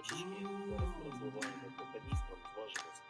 точечки. Зараз розвиваємо методістом зваженості.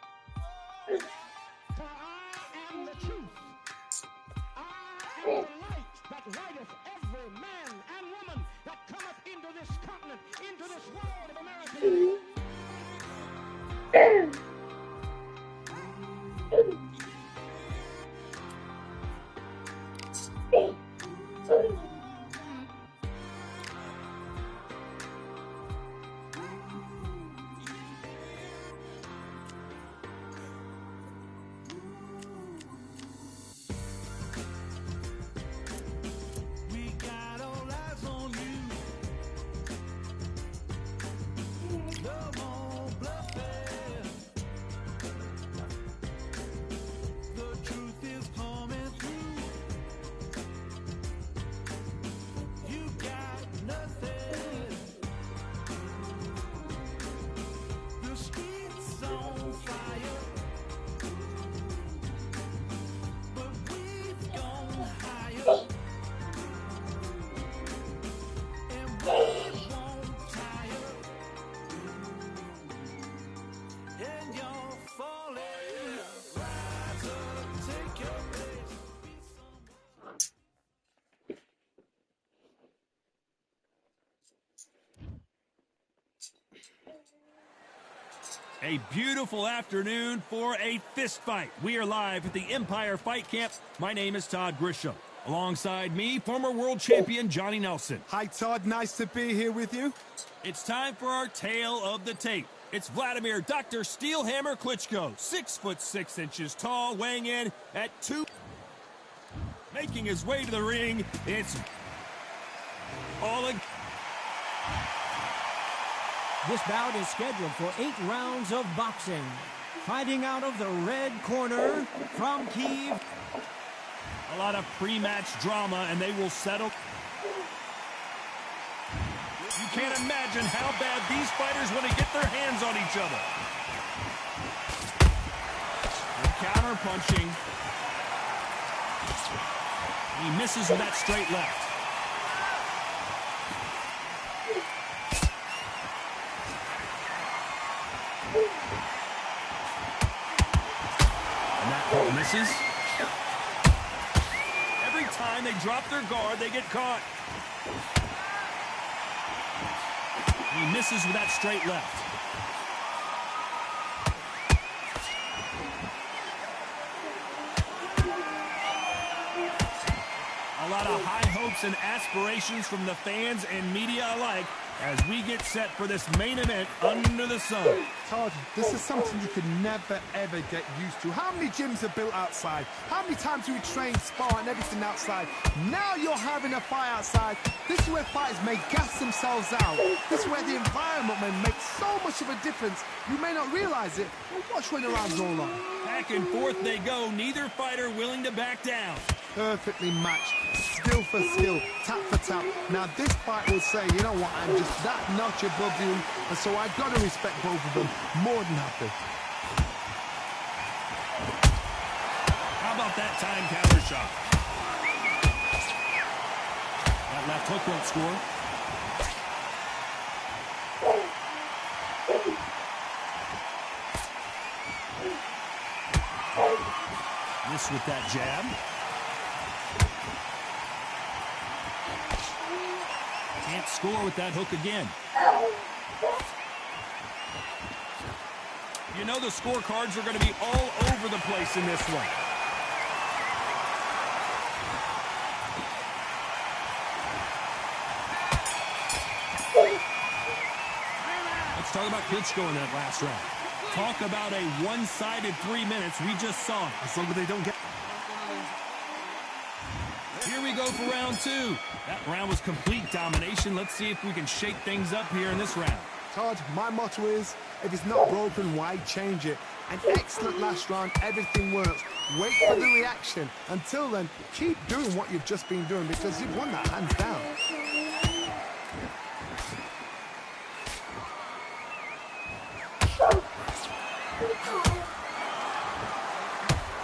A beautiful afternoon for a fist fight. We are live at the Empire Fight Camp. My name is Todd Grisham. Alongside me, former world champion Johnny Nelson. Hi, Todd. Nice to be here with you. It's time for our tale of the tape. It's Vladimir Dr. Steelhammer Klitschko, 6'6" tall, weighing in at 2. Making his way to the ring, it's all in. This bout is scheduled for 8 rounds of boxing. Fighting out of the red corner from Kyiv. A lot of pre-match drama, and they will settle. You can't imagine how bad these fighters want to get their hands on each other. Counter punching. He misses with that straight left. And that one misses. Every time they drop their guard, they get caught. He misses with that straight left. A lot of high hopes and aspirations from the fans and media alike as we get set for this main event under the sun. Todd, this is something you could never, ever get used to. How many gyms are built outside? How many times do we train, spar, and everything outside? Now you're having a fight outside. This is where fighters may gas themselves out. This is where the environment may make so much of a difference. You may not realize it, but watch when the rounds roll on. Back and forth they go, neither fighter willing to back down. Perfectly matched, skill for skill, tap for tap. Now this fight will say, you know what, I'm just that notch above you, and so I've got to respect both of them more than happy. How about that time counter shot? That left hook won't score. This with that jab. Can't score with that hook again. You know the scorecards are going to be all over the place in this one. Let's talk about Klitschko in that last round. Talk about a one-sided 3 minutes. We just saw it. As long as they don't get... Here we go for round 2. That round was complete domination. Let's see if we can shake things up here in this round. Todd, my motto is, if it's not broken, why change it? An excellent last round, everything works. Wait for the reaction. Until then, keep doing what you've just been doing because you've won that hands down.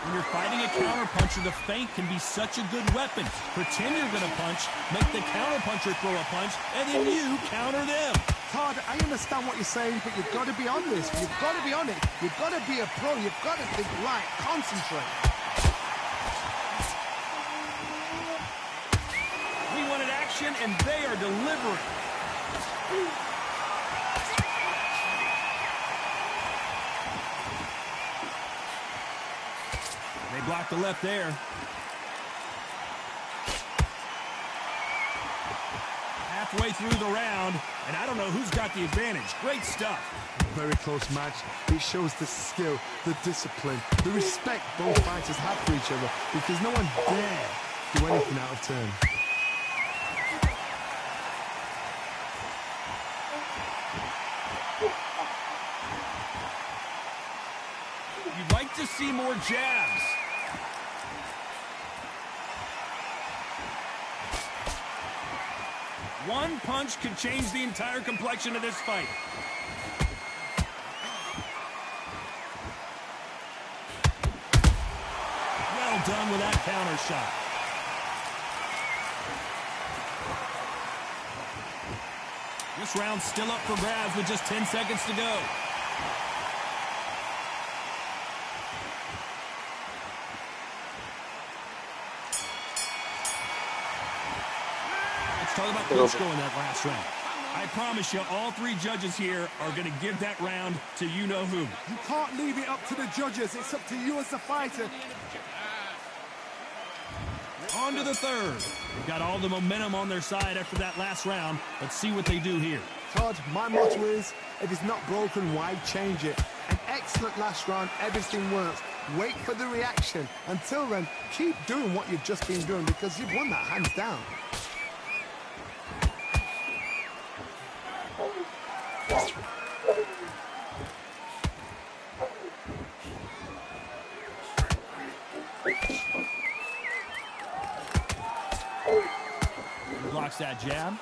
When you're fighting a counter-puncher, the feint can be such a good weapon. Pretend you're going to punch, make the counter-puncher throw a punch, and then you counter them. Todd, I understand what you're saying, but you've got to be on this. You've got to be on it. You've got to be a pro. You've got to think right. Concentrate. We wanted action, and they are delivering. They blocked the left there. Halfway through the round, and I don't know who's got the advantage. Great stuff. Very close match. It shows the skill, the discipline, the respect both fighters have for each other, because no one dare do anything out of turn. You'd like to see more jabs. One punch could change the entire complexion of this fight. Well done with that counter shot. This round's still up for grabs with just 10 seconds to go. Let's talk about Klitschko in that last round. I promise you, all three judges here are going to give that round to you-know-who. You can't leave it up to the judges. It's up to you as the fighter. On to the third. They've got all the momentum on their side after that last round. Let's see what they do here. Todd, my motto is, if it's not broken, why change it? An excellent last round, everything works. Wait for the reaction. Until then, keep doing what you've just been doing, because you've won that hands down. He blocks that jab.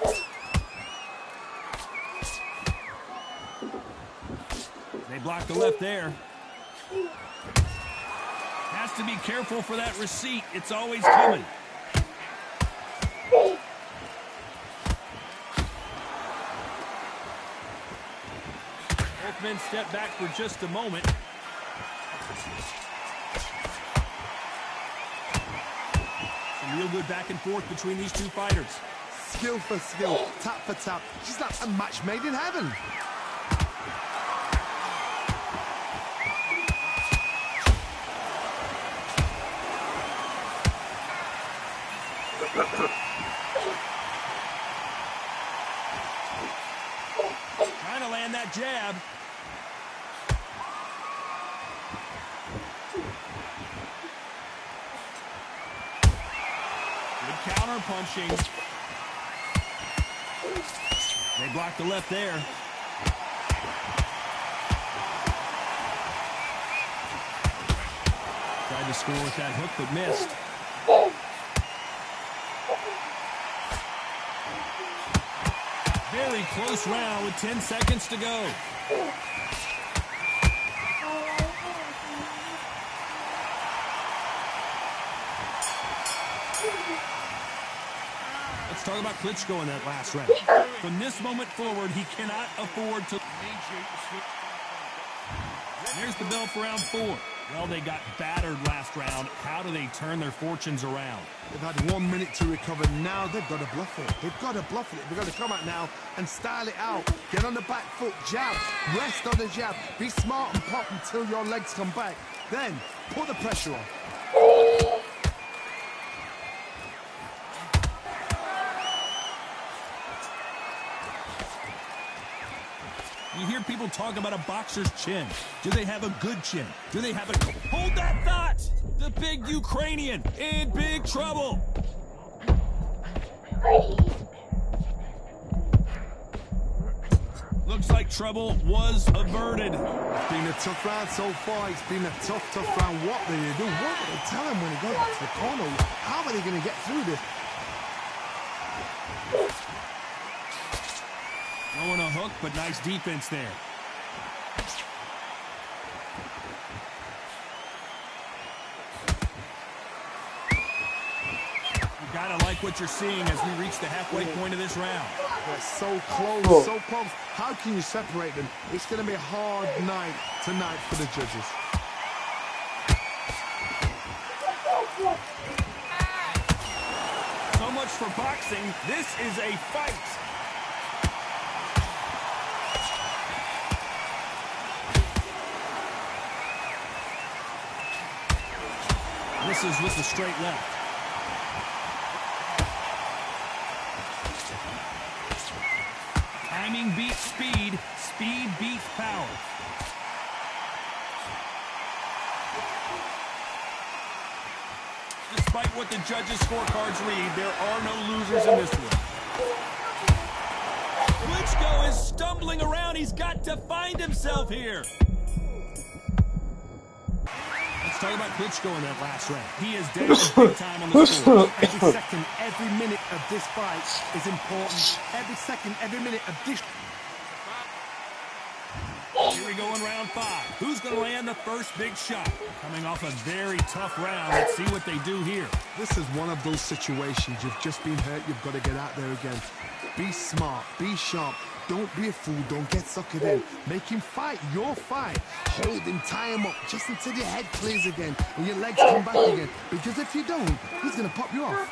They block the left there. Has to be careful for that receipt. It's always coming. Both men step back for just a moment. Some real good back and forth between these two fighters. Skill for skill, tap for tap. She's like a match made in heaven. Trying to land that jab. Good counter punching. They blocked the left there. Tried to score with that hook, but missed. Very close round with 10 seconds to go. Let's talk about Klitschko in that last round. From this moment forward, he cannot afford to... Here's the bell for round 4. Well, they got battered last round. How do they turn their fortunes around? They've had 1 minute to recover. Now they've got to bluff it. They've got to bluff it. They've got to come out now and style it out. Get on the back foot, jab, rest on the jab. Be smart and pop until your legs come back. Then put the pressure on. You hear people talk about a boxer's chin. Do they have a good chin? Do they have a... Hold that thought! The big Ukrainian in big trouble. Looks like trouble was averted. It's been a tough round so far. It's been a tough round. What do they do? What do they tell him when he goes back to the corner? How are they going to get through this? Throwing a hook, but nice defense there. You kind of like what you're seeing as we reach the halfway point of this round. They're so close, so close. How can you separate them? It's going to be a hard night tonight for the judges. So much for boxing. This is a fight. Misses with the straight left. Timing beats speed. Speed beats power. Despite what the judges' scorecards read, there are no losers in this one. Klitschko is stumbling around. He's got to find himself here. Let's talk about Klitschko in that last round. He is down big time on the score. Every second, every minute of this fight is important. Every second, every minute of this... Here we go in round 5. Who's going to land the first big shot? Coming off a very tough round. Let's see what they do here. This is one of those situations. You've just been hurt. You've got to get out there again. Be smart. Be sharp. Don't be a fool. Don't get suckered in. Make him fight your fight. Hold him, tie him up, just until your head clears again and your legs come back again. Because if you don't, he's going to pop you off.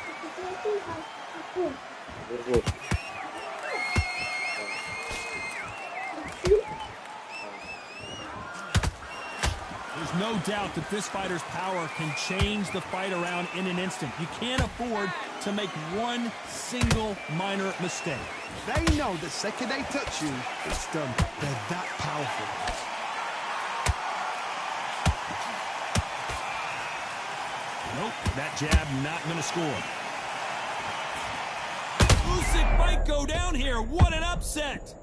There's no doubt that this fighter's power can change the fight around in an instant. You can't afford to make one single minor mistake. They know the second they touch you, it's done. They're that powerful. Nope, that jab not going to score. Usyk might go down here. What an upset!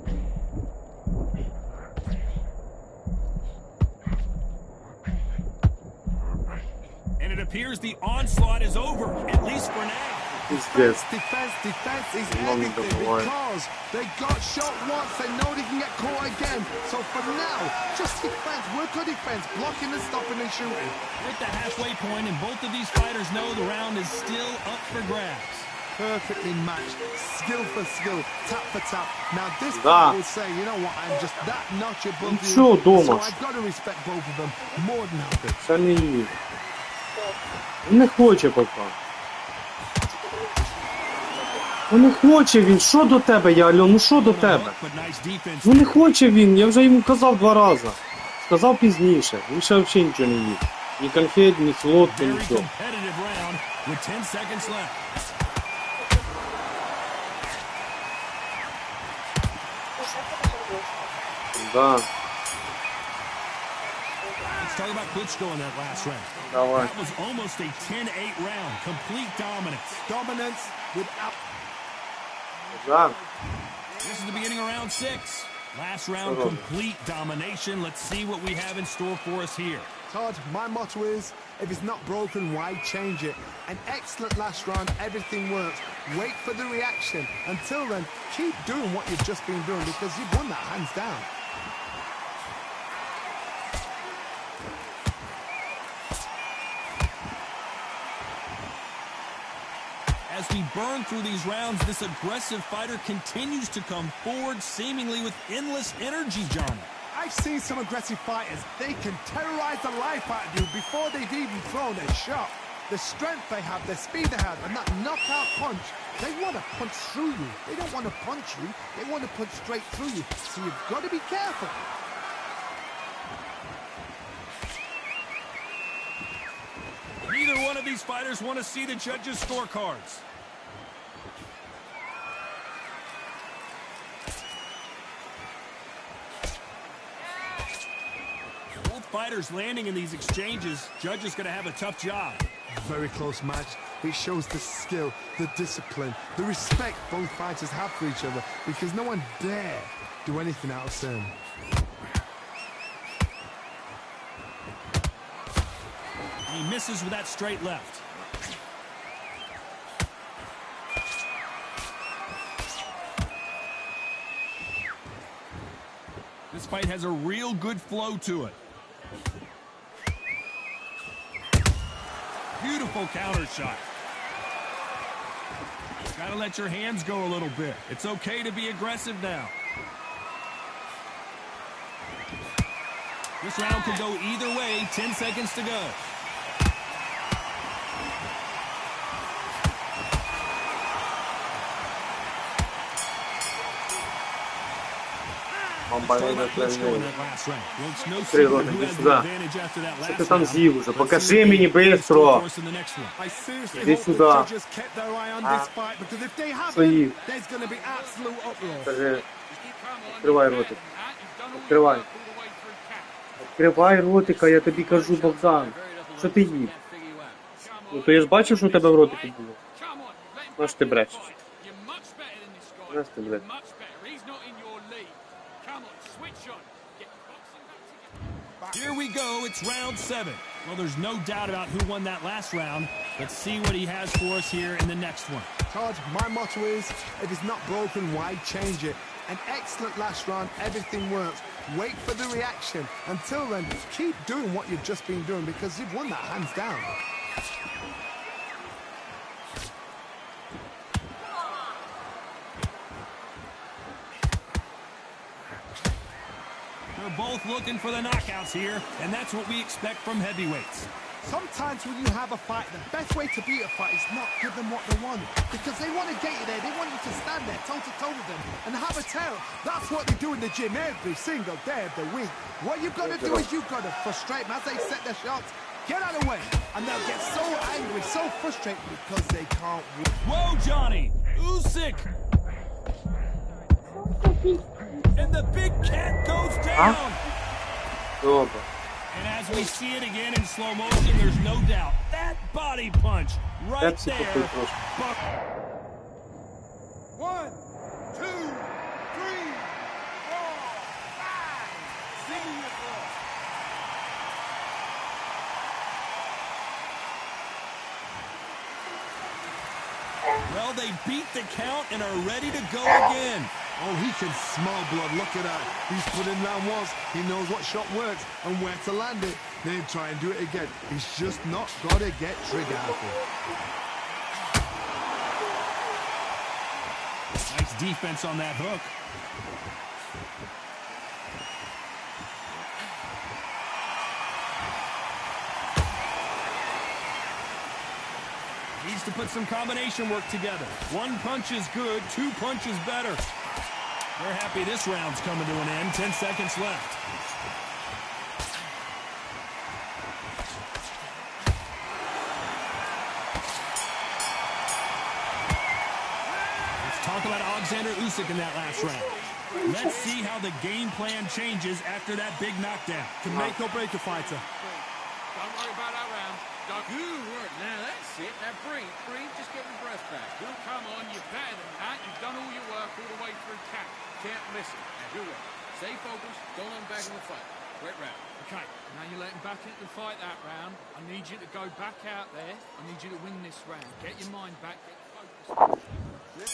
And it appears the onslaught is over, at least for now. Defense is everything because they got shot once, they know they can get caught again. So for now, just defense, work on defense, blocking and stopping and shooting. At the halfway point, and both of these fighters know the round is still up for grabs. Perfectly matched, skill for skill, tap for tap. Now this guy will say, you know what, I'm just that notch above you. So I've got to respect both of them more than happy. Це не їде. Не хоче поки. Ну не хоче він, що до тебе, я, Альон, ну що до тебе? Ну не хоче він, я вже йому казав 2 рази. Сказав пізніше, він ще взагалі нічого не їв. Ні конфет, ні солодке, нічого. Да. Let's talk about Klitschko in that last round. Давай. That was almost a 10-8 round. Complete dominance. Dominance without... Да. This is the beginning of round 6. Last round, complete domination. Let's see what we have in store for us here. Todd, my motto is, if it's not broken, why change it? An excellent last round, everything works. Wait for the reaction. Until then, keep doing what you've just been doing because you've won that hands down. As we burn through these rounds, this aggressive fighter continues to come forward, seemingly with endless energy, Johnny. I've seen some aggressive fighters. They can terrorize the life out of you before they've even thrown a shot. The strength they have, the speed they have, and that knockout punch, they want to punch through you. They don't want to punch you. They want to punch straight through you. So you've got to be careful. Neither one of these fighters want to see the judges' scorecards. Both fighters landing in these exchanges. Judge is going to have a tough job. Very close match. It shows the skill, the discipline, the respect both fighters have for each other because no one dare do anything out of turn. He misses with that straight left. This fight has a real good flow to it. Beautiful counter shot. Gotta let your hands go a little bit. It's okay to be aggressive now. This round could go either way. 10 seconds to go. Що ти там з'їв уже? Покажи мені бистро. Іди сюди. Що їв? Скажи. Відкривай ротик. Відкривай. Відкривай ротика, я тобі кажу, Богдан. Що ти їв? Ну то я ж бачив, що у тебе в ротику було. Ну ж ти брешеш. Ну ж ти брешеш. Here we go, it's round 7. Well, there's no doubt about who won that last round. Let's see what he has for us here in the next one. Todd, my motto is, if it's not broken, why change it? An excellent last round, everything works. Wait for the reaction. Until then, keep doing what you've just been doing because you've won that hands down. They're both looking for the knockouts here, and that's what we expect from heavyweights. Sometimes when you have a fight, the best way to beat a fight is not give them what they want. Because they want to get you there. They want you to stand there toe-to-toe with them and have a tail. That's what they do in the gym every single day of the week. What you've got to do is you've got to frustrate them as they set their shots. Get out of the way. And they'll get so angry, so frustrated because they can't win. Whoa, Johnny! Usyk! And the big cat goes down! Добре. And as we see it again in slow motion, there's no doubt. That body punch right there. 1, 2, 3, 4, 5. See you, bro. Well, they beat the count and are ready to go again. Oh, he can smell blood. Look at that. He's put in round once. He knows what shot works and where to land it. Then try and do it again. He's just not got to get trigger happy. Nice defense on that hook. Needs to put some combination work together. One punch is good, 2 punches better. We're happy this round's coming to an end. 10 seconds left. Let's talk about Alexander Usyk in that last round. Let's see how the game plan changes after that big knockdown. Can make or break a fighter. Don't worry about that round. Good work. Now that's it. Now breathe. Just get your breath back. Good, come on. You're better than that. You've done all your work all the way through count. Can't miss it. Now do it. Stay focused. Don't let him back in the fight. Great round. Okay. Now you're letting back into the fight that round. I need you to go back out there. I need you to win this round. Get your mind back. Get focused.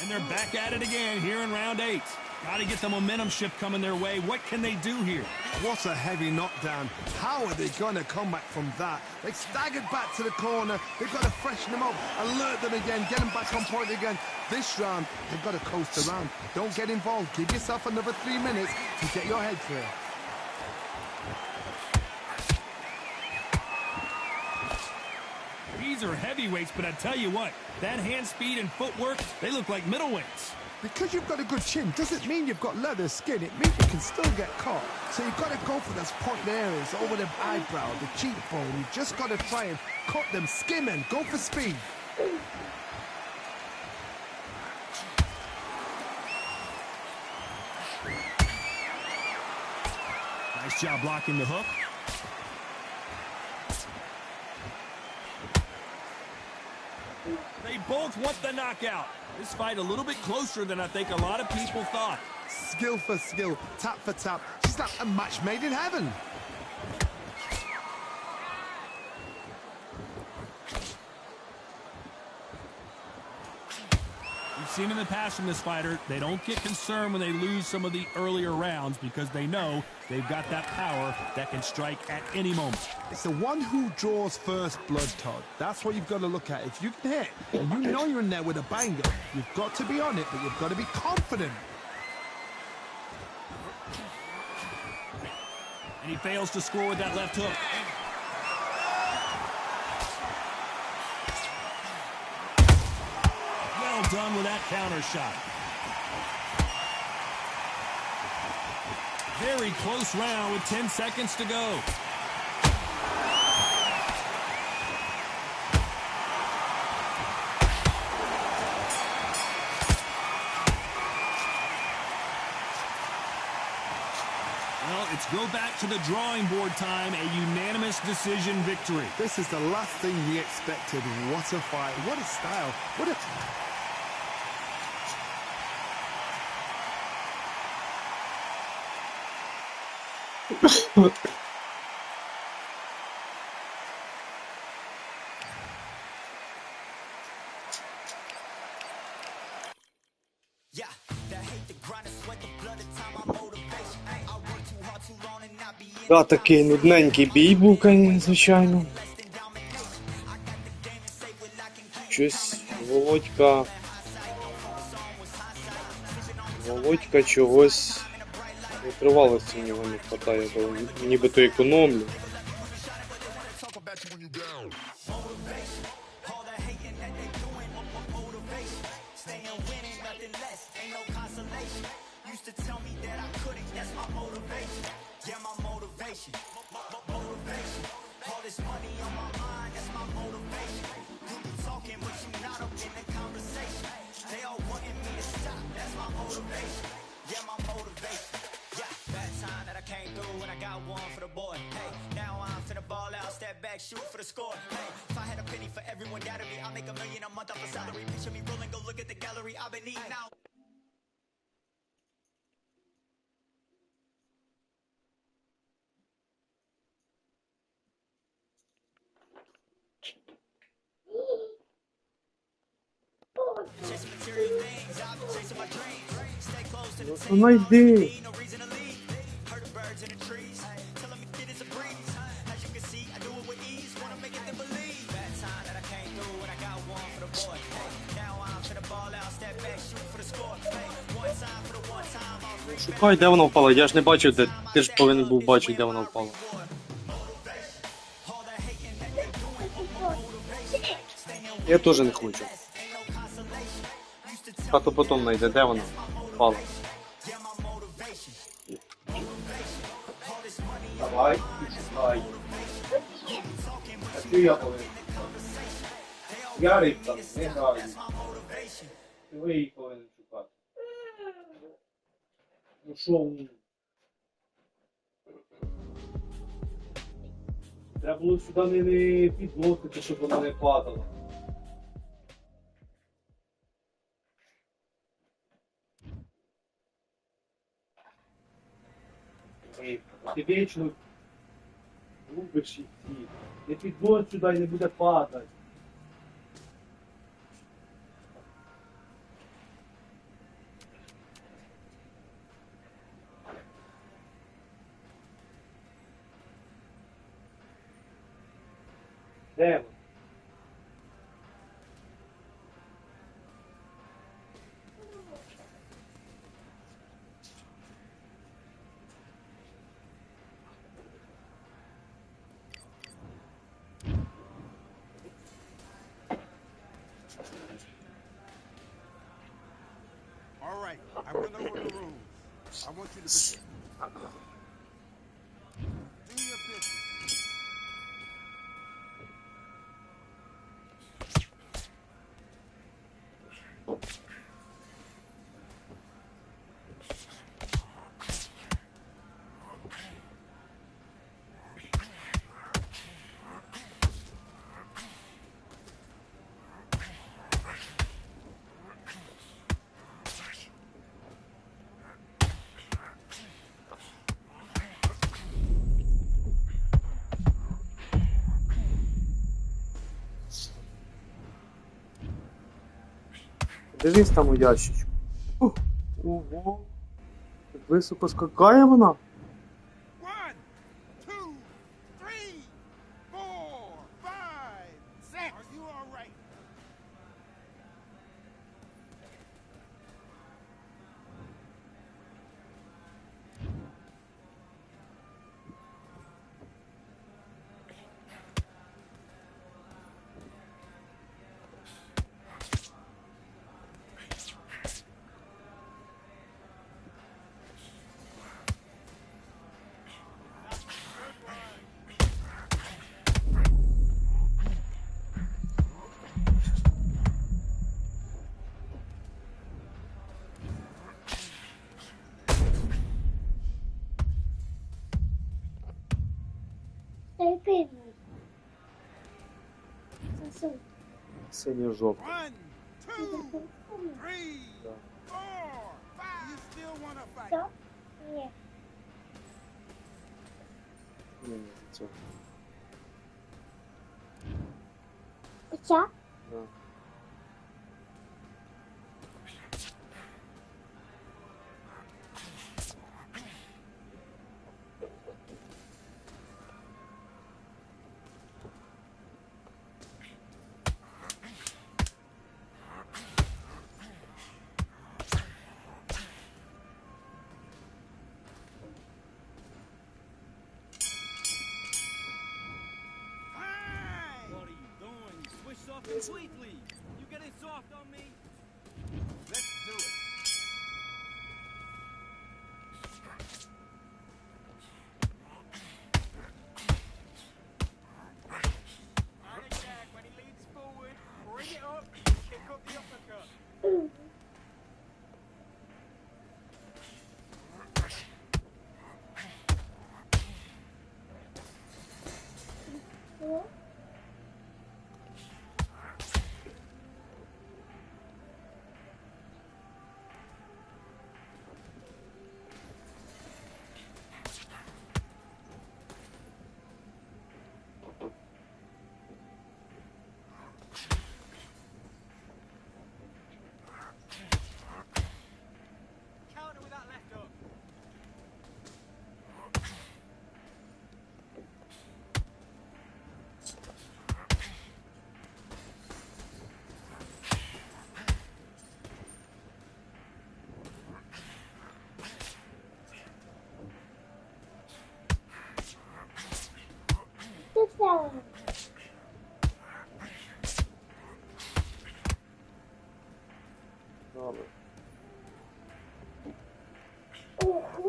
And they're back at it again here in round 8. Got to get the momentum shift coming their way. What can they do here? What a heavy knockdown. How are they going to come back from that? They staggered back to the corner. They've got to freshen them up, alert them again, get them back on point again. This round, they've got to coast around. Don't get involved. Give yourself another 3 minutes to get your head clear. These are heavyweights, but I tell you what, that hand speed and footwork, they look like middleweights. Because you've got a good chin doesn't mean you've got leather skin. It means you can still get caught. So you've got to go for those pointed areas over the eyebrow, the cheekbone. You've just got to try and cut them, skim and go for speed. Nice job blocking the hook. They both want the knockout. This fight a little bit closer than I think a lot of people thought. Skill for skill, tap for tap. It's like a match made in heaven. We've seen in the past from this fighter, they don't get concerned when they lose some of the earlier rounds because they know they've got that power that can strike at any moment. It's the one who draws first blood, Todd. That's what you've got to look at. If you can hit, and you know you're in there with a banger, you've got to be on it, but you've got to be confident. And he fails to score with that left hook. Well done with that counter shot. Very close round with 10 seconds to go. Well, it's go back to the drawing board time, a unanimous decision victory. This is the last thing he expected. What a fight. What a style. What a... Да, такий нудненький бій був, звичайно. Щось Володька чогось витривалості в нього не вистачає, бо нібито економлю. Shoot for the score. Hey, if I had a penny for everyone doubted me, I'll make $1 million a month off a salary. Picture me rolling, go look at the gallery. I've been eating out. Chasing material things, I've been chasing my dreams. Stay close to the team. Ну йди. No reason to leave. Heard the birds in the trees. Telling me it is a breeze. As you can see, I do it with ease. Wanna make it them believe. Bad time that I came through and I got one for the boy. Hey, now I'm finna ball out, step back, shoot for the score. Hey, one time for the one time. Шукай, де вона впала. Я ж не бачив, де. Ти ж повинен був бачити, де вона впала. Я теж не хочу. А то потім знайде, де вона впала. Давай, шукай. А що я повинен? Я риб там не граю. Ви її повинен шукати. Ну що? Треба було сюди не підносити, щоб вона не падала. Ти вічно любиш їх всі. Не піднось сюди і не буде падати. Де вона? All right, I went over the rules. I want you to begin. Do your business. Дивись там у ящичку. Ого. Так високо скакає вона? 1, 2, 3, 4, 5, 6. Are you all right? Stay pavement. Засунь. Синьо-жовтий. 1, 2, 3, 4, 5. You still want to fight? Що? Ні. Ні, ні, це. Оця? Да. Fine. What are you doing? You switched off completely. You getting soft on me? Let's do it. Arnie Jack, when he leans forward, bring it up, kick up the uppercut. Що? Counter with that left hook. Ти взяла. Добре. Ого.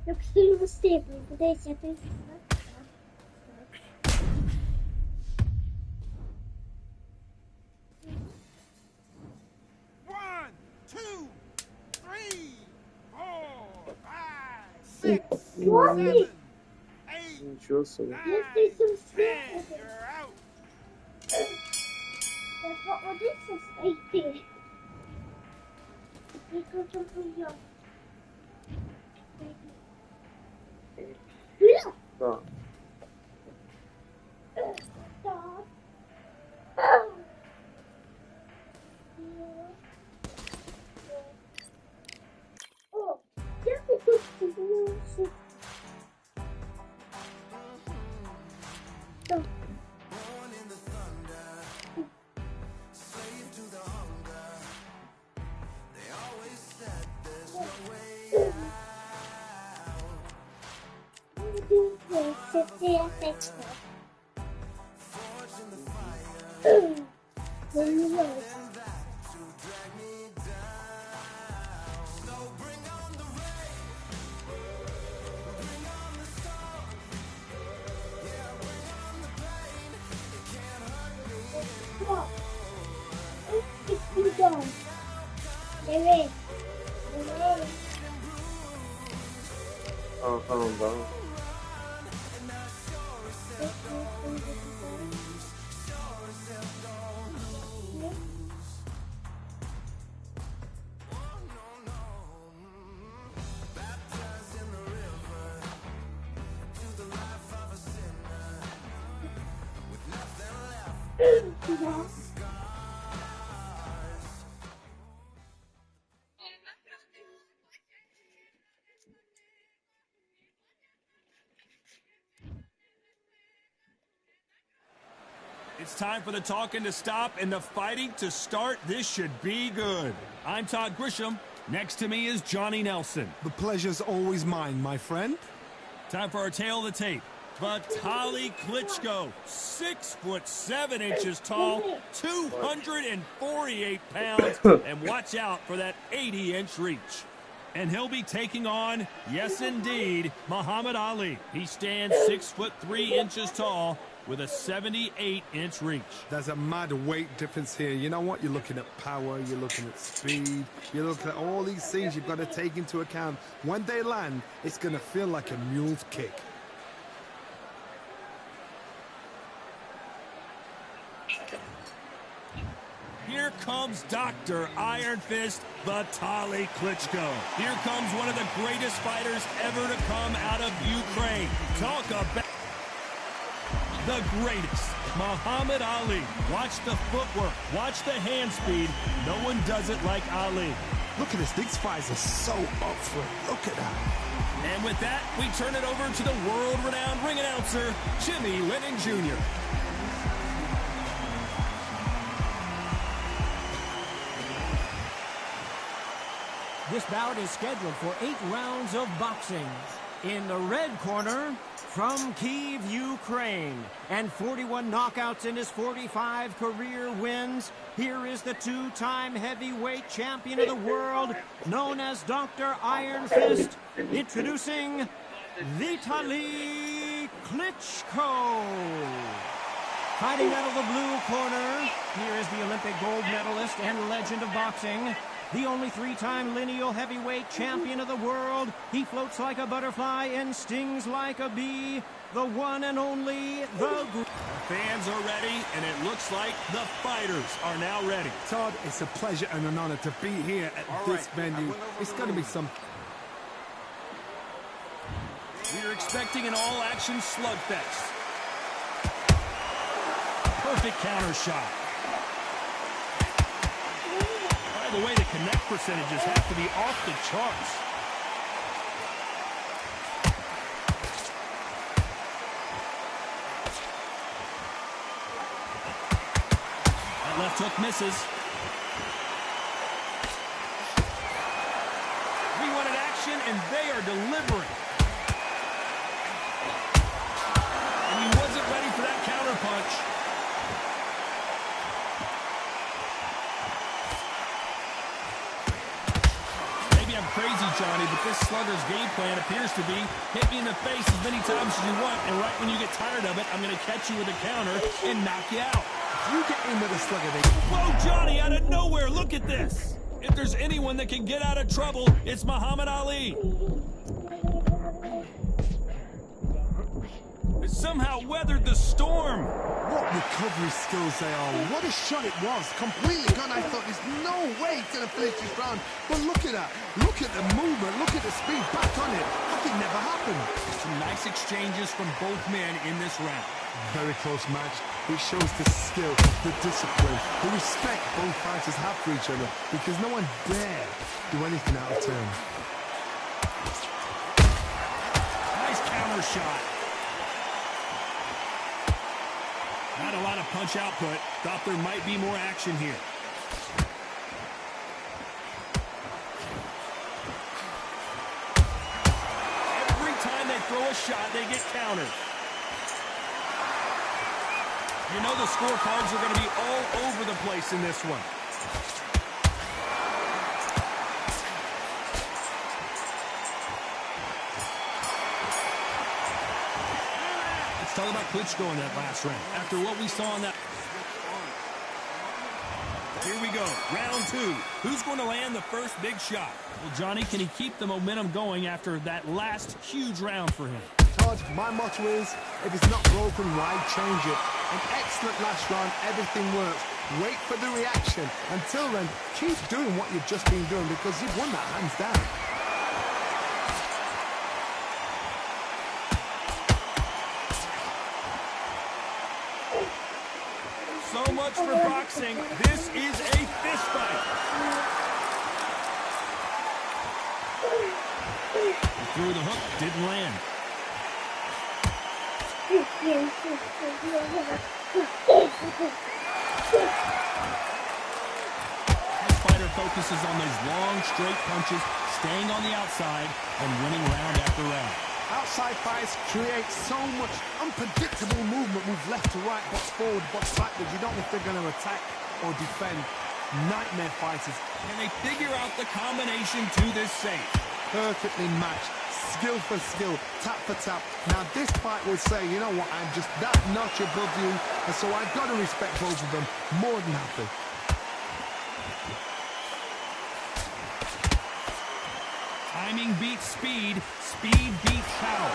Як сильно стиплю, подивися, ти. 1, 2, 3, 4, 5, 6, 7, 8, Нічого собі. 9, Я ти сам 10. стиплю. You're out. Треба одиться стайти. І тут я. Так. О, я тут подивився. Так. Це теоретично. Ага, да. It's time for the talking to stop and the fighting to start. This should be good. I'm Todd Grisham. Next to me is Johnny Nelson. The pleasure's always mine, my friend. Time for our tail of the tape. Vitaly Klitschko, 6'7" tall, 248 pounds, and watch out for that 80-inch reach. And he'll be taking on, yes indeed, Muhammad Ali. He stands 6'3" tall with a 78-inch reach. There's a mad weight difference here. You know what? You're looking at power, you're looking at speed, you're looking at all these things you've got to take into account. When they land, it's going to feel like a mule's kick. Here comes Dr. Iron Fist, Vitaly Klitschko. Here comes one of the greatest fighters ever to come out of Ukraine. Talk about the greatest, Muhammad Ali. Watch the footwork, watch the hand speed. No one does it like Ali. Look at this, these fighters are so up for it. Look at that. And with that, we turn it over to the world-renowned ring announcer, Jimmy Lennon Jr. This bout is scheduled for 8 rounds of boxing. In the red corner, from Kyiv, Ukraine, and 41 knockouts in his 45 career wins, here is the 2-time heavyweight champion of the world, known as Dr. Iron Fist, introducing Vitaly Klitschko. Fighting out of the blue corner, here is the Olympic gold medalist and legend of boxing, the only 3-time lineal heavyweight champion of the world. He floats like a butterfly and stings like a bee. The one and only, the... Fans are ready, and it looks like the fighters are now ready. Todd, it's a pleasure and an honor to be here at this venue. It's going to be some... We're expecting an all-action slugfest. Perfect counter shot. By the way, the connect percentages have to be off the charts. That left hook misses. We wanted action, and they are delivering. And he wasn't ready for that counter punch. Crazy, Johnny, but this slugger's game plan appears to be hit me in the face as many times as you want, and right when you get tired of it, I'm going to catch you with a counter and knock you out. You get in with a slugger, Whoa, Johnny, out of nowhere, look at this. If there's anyone that can get out of trouble, it's Muhammad Ali. It somehow weathered the storm. What recovery skills they are. What a shot it was. Completely gone. I thought there's no way he's going to finish this round. But look at that. Look at the movement. Look at the speed. Back on it. Like it never happened. Some nice exchanges from both men in this round. Very close match. It shows the skill, the discipline, the respect both fighters have for each other, because no one dare do anything out of turn. Nice counter shot. Not a lot of punch output. Thought there might be more action here. Every time they throw a shot, they get countered. You know the scorecards are going to be all over the place in this one. Talk about Klitschko in that last round. After what we saw in that... Here we go, round 2. Who's going to land the first big shot? Well, Johnny, can he keep the momentum going after that last huge round for him? Todd, my motto is, if it's not broken, why change it? An excellent last round, everything works. Wait for the reaction. Until then, keep doing what you've just been doing because you've won that hands down. So much for boxing. This is a fist fight. He threw the hook, didn't land. This fighter focuses on those long, straight punches, staying on the outside, and winning round after round. Outside fights create so much unpredictable movement, move left to right, box forward, box backwards. You don't know if they're going to attack or defend. Nightmare fighters. Can they figure out the combination to this safe? Perfectly matched, skill for skill, tap for tap. Now this fight will say, you know what, I'm just that notch above you, and so I've got to respect both of them more than happy. Timing beats speed, speed beats power.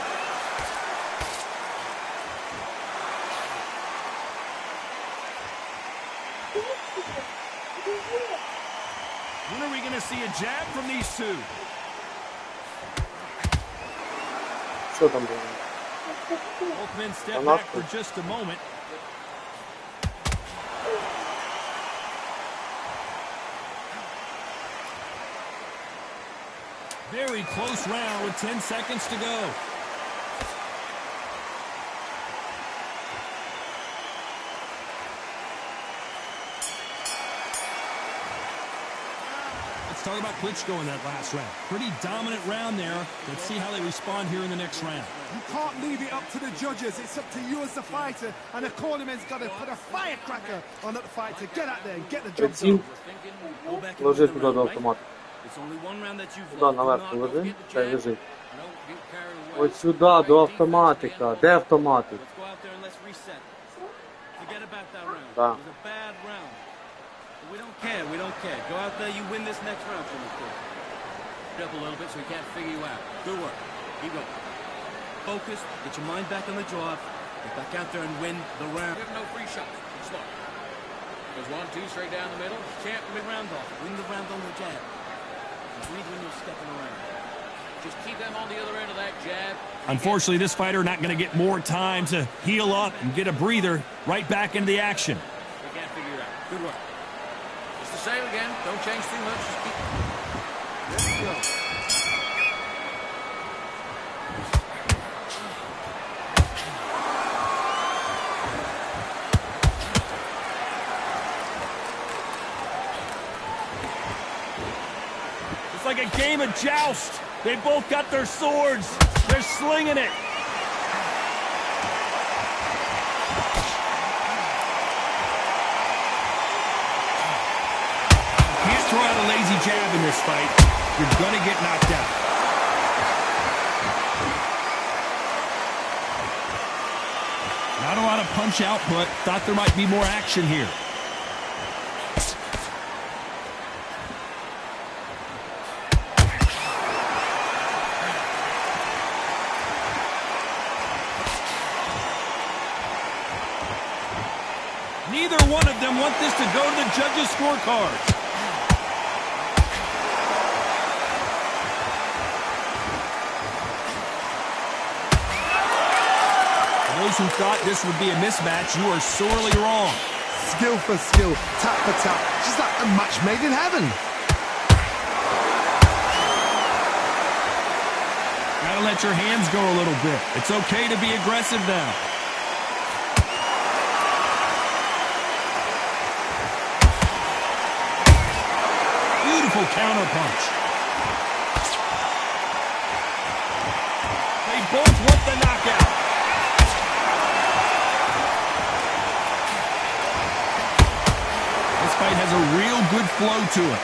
When are we going to see a jab from these two? Що там було? Both men step back for just a moment. Very close round with 10 seconds to go. Let's talk about Klitschko in that last round. Pretty dominant round there. Let's see how they respond here in the next round. You can't leave it up to the judges. It's up to you as the fighter, and the cornerman's got to put a firecracker on that fight to get out there and get the job done. Ложи туди до автомата. Туди наверх положи, чай лежить. Ось сюди, до автоматика. Де автоматик? Да. We don't care, we don't care. Go out there, you win this next round for me, kid. Up a little bit so we can't figure you out. Good work. Keep going. Focus, get your mind back on the job, get back out there and win the round. We have no free shots. Slow. Goes 1, 2, straight down the middle. Can't win round off. Win the round on the jab. Breathe when you're stepping around. Just keep them on the other end of that jab. Unfortunately, this fighter not going to get more time to heal up and get a breather. Right back into the action. We can't figure it out. Good work. Just the same again. Don't change too much. Just keep... There you go. It's like a game of joust. They both got their swords. They're slinging it. You can't throw out a lazy jab in this fight. You're going to get knocked out. Not a lot of punch output. Thought there might be more action here. Neither one of them want this to go to the judges' scorecards. For those who thought this would be a mismatch, you are sorely wrong. Skill for skill, tap for tap, just like a match made in heaven. Gotta let your hands go a little bit. It's okay to be aggressive now. Beautiful counter punch. They both want the knockout. This fight has a real good flow to it.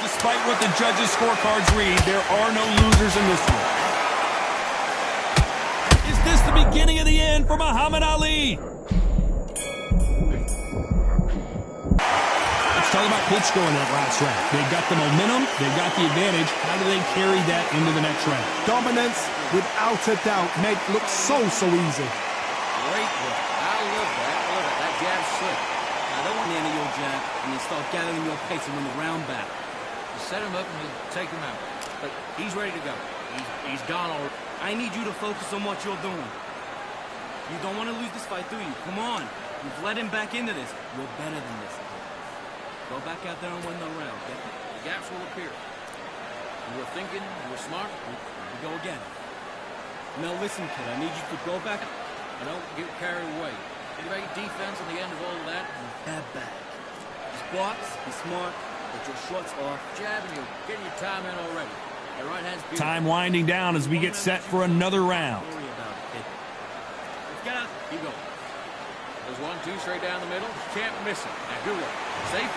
Despite what the judges' scorecards read, there are no losers in this one. Is this the beginning? beginning of the end for Muhammad Ali. Let's talk about Klitschko in that last round. They got the momentum, they got the advantage. How do they carry that into the next round? Dominance, without a doubt, made it look so easy. Great work. I love that. I love it. That jab's slick. I don't want the end of your jab and then start gathering your pace and win the round back. You set him up and you take him out. But he's ready to go. He's gone already. I need you to focus on what you're doing. You don't want to lose this fight, do you? Come on. You've led him back into this. You're better than this. Go back out there and win the round. Okay? The gaps will appear. You were thinking, you were smart. We go again. Now listen, kid, I need you to go back. Don't get carried away. Think about your defense on the end of all of that. Head back. Just box, be smart, but your shots off. Jabbing you, getting your time in already. Your right hand's beautiful. Time winding down as we get set for another round. Don't worry about it, kid. Let's get out. Keep going. There's 1, 2 straight down the middle. You can't miss it. Now good work. Safe.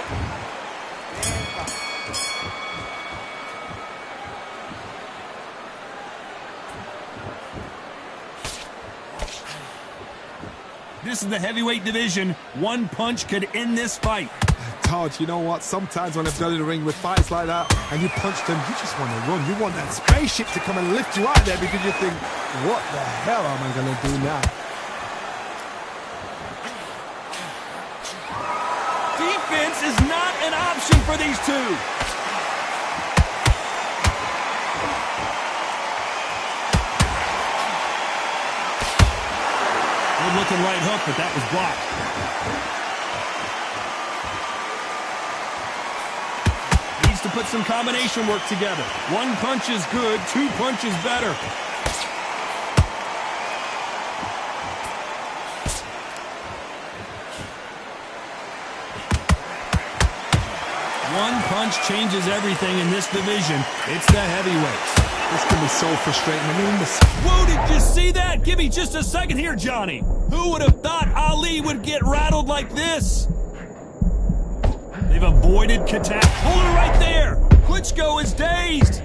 This is the heavyweight division. One punch could end this fight. Todd, you know what? Sometimes when I've done in the ring with fights like that and you punch them, you just want to run. You want that spaceship to come and lift you out there because you think, what the hell am I going to do now? Defense is not an option for these two. Good looking right hook, but that was blocked. Needs to put some combination work together. One punch is good, 2 punches better. One punch changes everything in this division. It's the heavyweights. This can be so frustrating. I mean, Whoa, did you see that? Give me just a second here, Johnny. Who would have thought Ali would get rattled like this? They've avoided Katak. Hold it right there. Klitschko is dazed.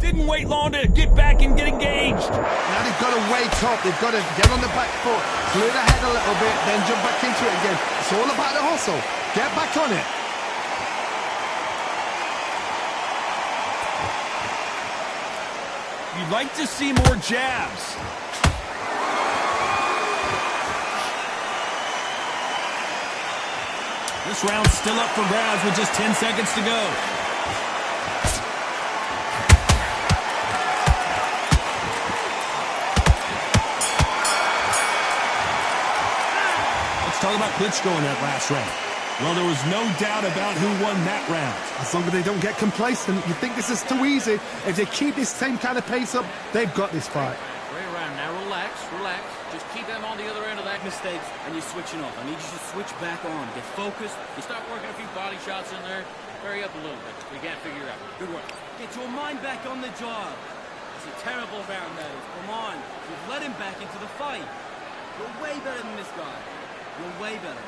Didn't wait long to get back and get engaged. now they've got to wake up. They've got to get on the back foot, clear the head a little bit, then jump back into it again. It's all about the hustle. Get back on it. You'd like to see more jabs. This round's still up for grabs with just 10 seconds to go. Let's talk about Klitschko in that last round. Well, there was no doubt about who won that round. As long as they don't get complacent, you think this is too easy. If they keep this same kind of pace up, they've got this fight. Great round. Now relax, relax. Just keep them on the other end of that. Mistakes, and you're switching off. I need you to switch back on. Get focused. You start working a few body shots in there. Hurry up a little bit. We can't figure it out. Good work. Get your mind back on the job. It's a terrible round, that is. Come on. You've let him back into the fight. You're way better than this guy. You're way better.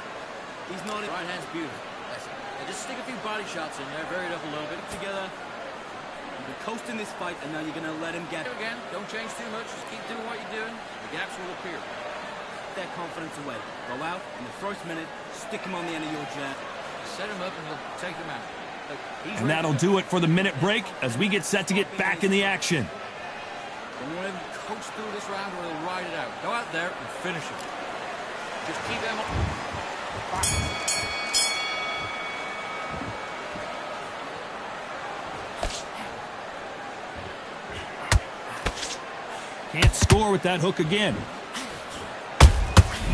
He's not... Right hand's beautiful. That's it. Now just stick a few body shots in there. Vary it up a little bit. Together. You've been coasting this fight, and now you're going to let him get... Again, don't change too much. Just keep doing what you're doing. The gaps will appear. That confidence away. Go out in the first minute, stick him on the end of your jab. Set him up and he'll take him out. Look, And that'll do it for the minute break as we get set to get back in the action. Don't let him coach through this round or he'll ride it out. Go out there and finish him. Just keep them up. Can't score with that hook again.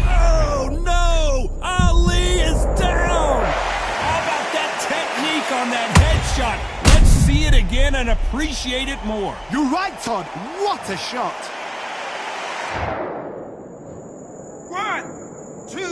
Oh, no! Ali is down! How about that technique on that headshot? Let's see it again and appreciate it more. You're right, Todd. What a shot. 1, 2, 3, 4, 5.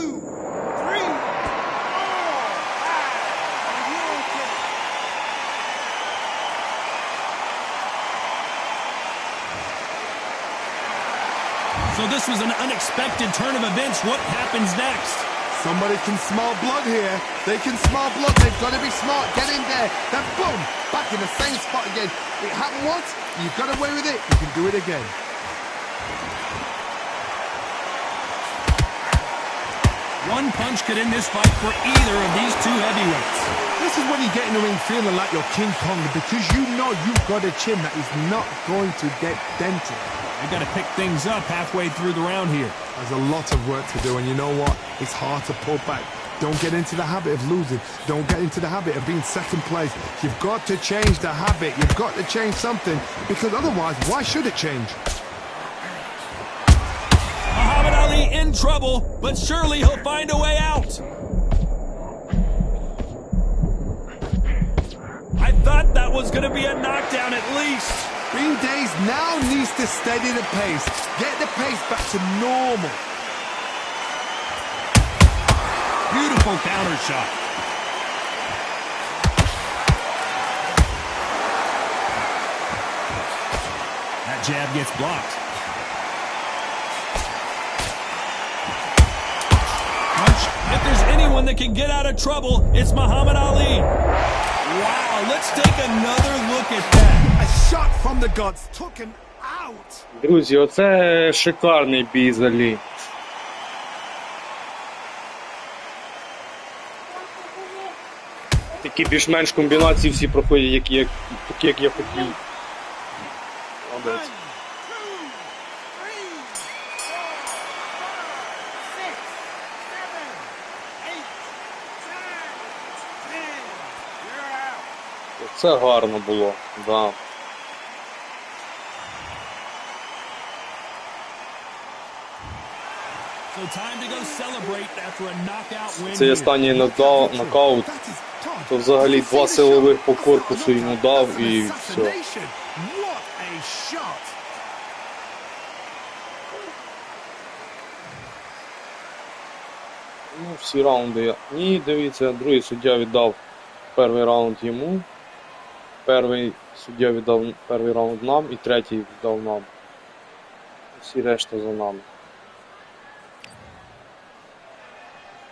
So this was an unexpected turn of events. What happens next? Somebody can smell blood here. They can smell blood. They've got to be smart. Get in there. Then boom, back in the same spot again. It happened once. You got away with it. You can do it again. One punch could end this fight for either of these two heavyweights. This is when you get in the ring feeling like you're King Kong, because you know you've got a chin that is not going to get dented. They've got to pick things up halfway through the round here. There's a lot of work to do, and you know what? It's hard to pull back. Don't get into the habit of losing. Don't get into the habit of being second place. You've got to change the habit. You've got to change something, because otherwise, why should it change? Muhammad Ali in trouble, but surely he'll find a way out. I thought that was going to be a knockdown at least. Green Days now needs to steady the pace. Get the pace back to normal. Beautiful counter shot. That jab gets blocked. Punch. If there's anyone that can get out of trouble, it's Muhammad Ali. Wow, let's take another look at that. A shot from the guts took him out. Друзі, оце шикарний бій з Алі. Такі більш-менш комбінації всі проходять, такі, як я хотів. Молодець. Це гарно було, да. Цей останній нокаут, то взагалі 2 силових по корпусу йому дав і все. Ну, всі раунди. Ні, дивіться, другий суддя віддав перший раунд йому. Перший суддя віддав перший раунд нам і третій віддав нам. Всі решта за нами.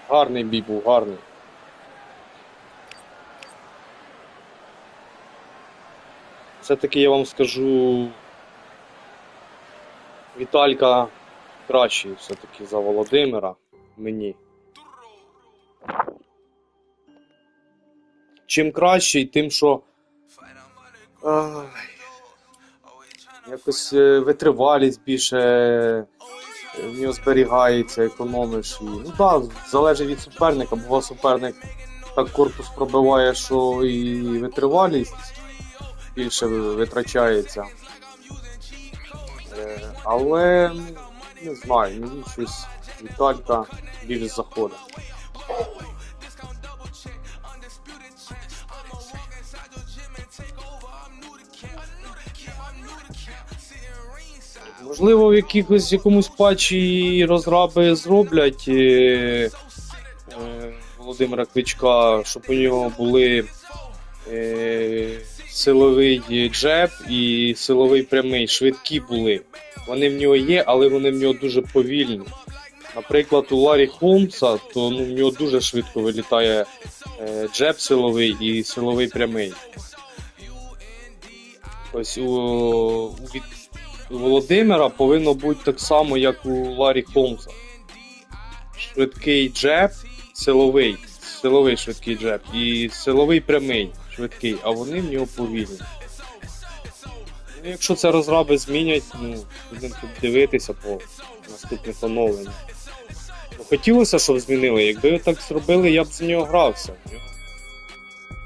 Гарний бій був, гарний. Все-таки я вам скажу, Віталька кращий все-таки за Володимира мені. Чим кращий, тим що якось витривалість більше в нього зберігається, економиш її. Ну так, залежить від суперника, бо суперник так корпус пробиває, що і витривалість більше витрачається. Але, не знаю, мені щось Віталька більш заходить. Можливо, в якомусь патчі розраби зроблять Володимира Кличка, щоб у нього були силовий джеб і силовий прямий, швидкі були. Вони в нього є, але вони в нього дуже повільні. Наприклад, у Ларі Холмса, то в нього дуже швидко вилітає джеб силовий і силовий прямий. Ось у Володимира повинно бути так само, як у Ларі Холмса. Швидкий джеб, силовий швидкий джеб і силовий прямий швидкий, а вони в нього повільні. Ну, якщо це розраби змінять, будемо тут дивитися по наступних оновленнях. Ну, хотілося, щоб змінили. Якби так зробили, я б з нього грався.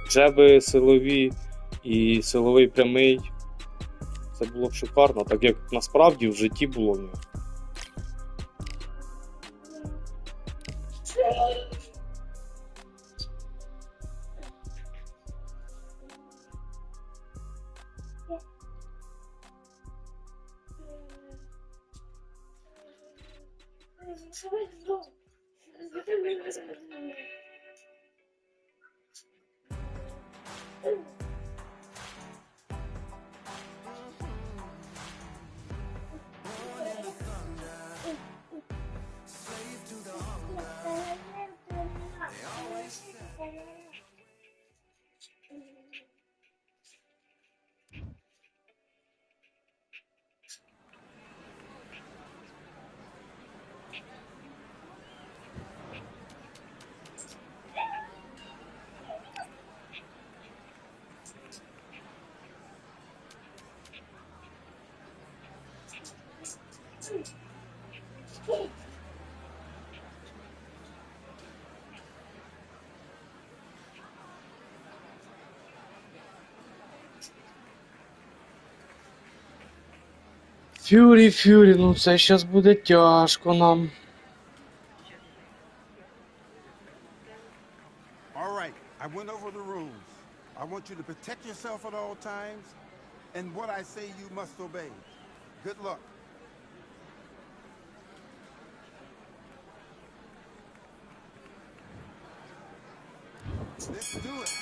Джеби силові і силовий прямий. Це було б шикарно, так як насправді в житті було в нього. Фюрі, ну це щас буде тяжко нам. All right, I went over the rules. I want you to protect yourself at all times, and what I say you must obey. Good luck. Let's do it.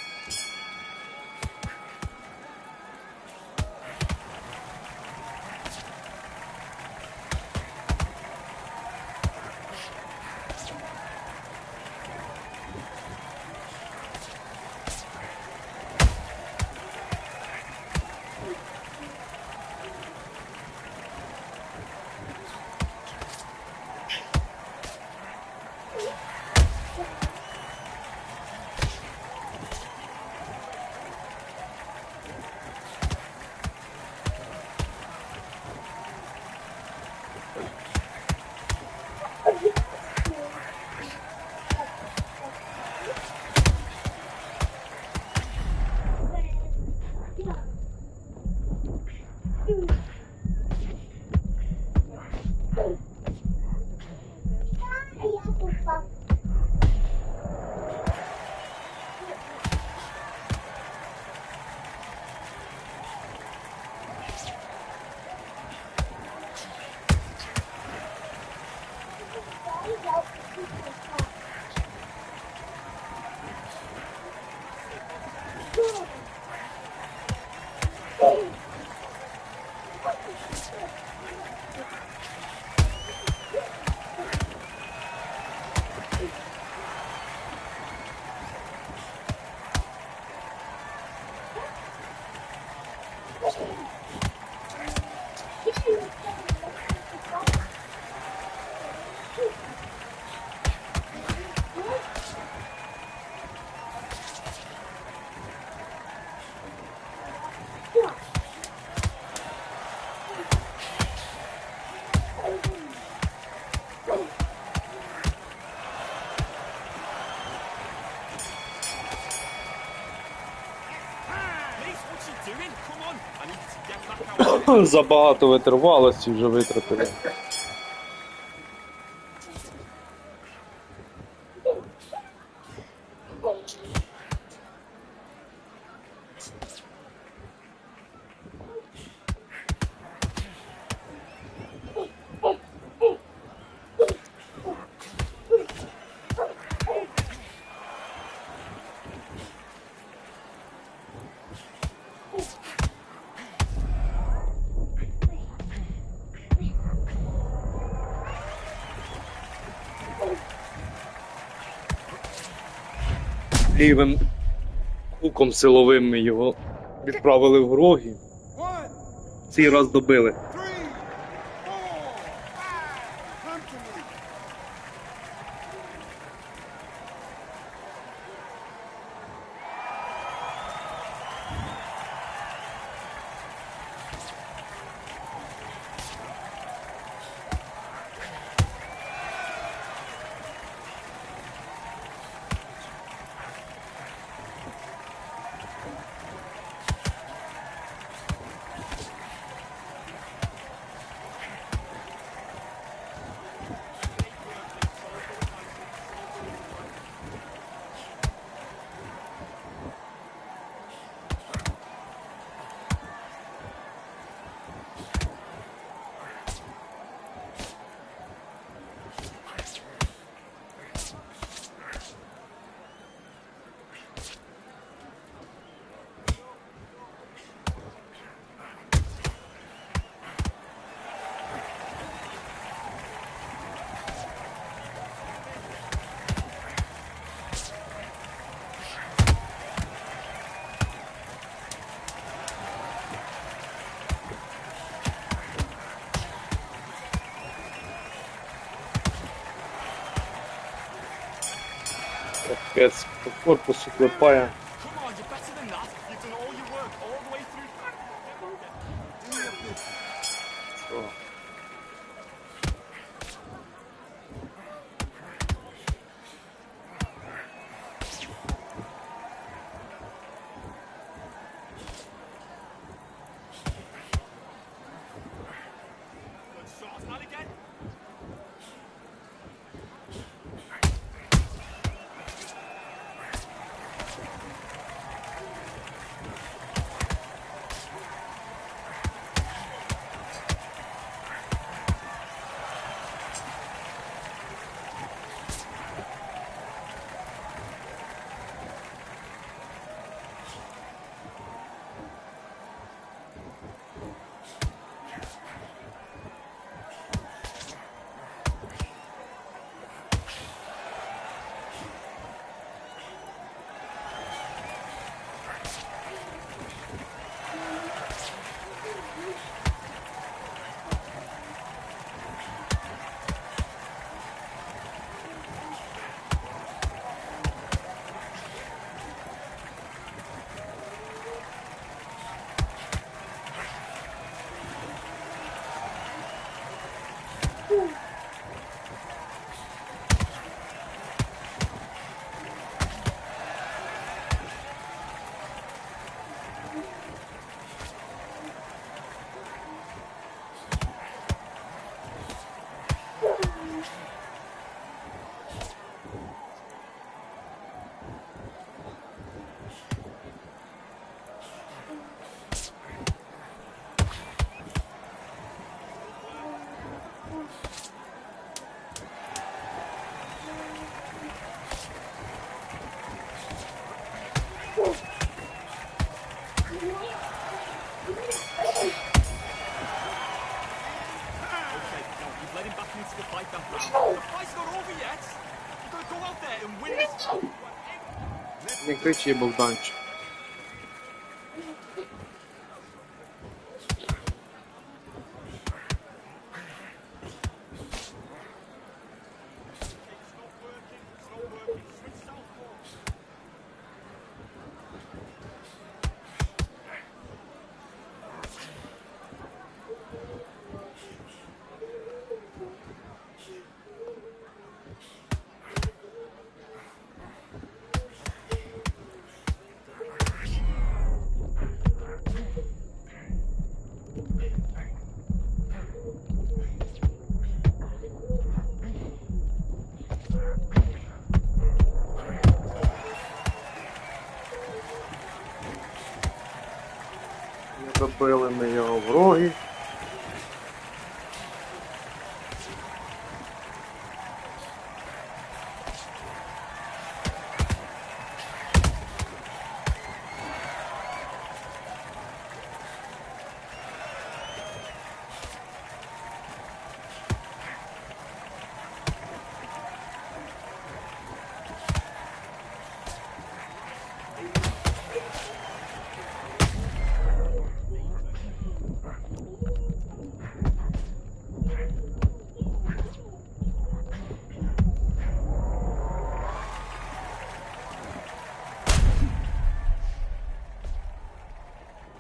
Забагато витривалості вже витратили. Лівим хуком силовим ми його відправили в роги. Цей раз добили. 3, 4, 5. Come to me. Капець, по корпусу клепає. Come on, you're better than that. You've done all your work all the way through. Do your business. Що? Не кричи, Богданчик. Забили ми його в роги.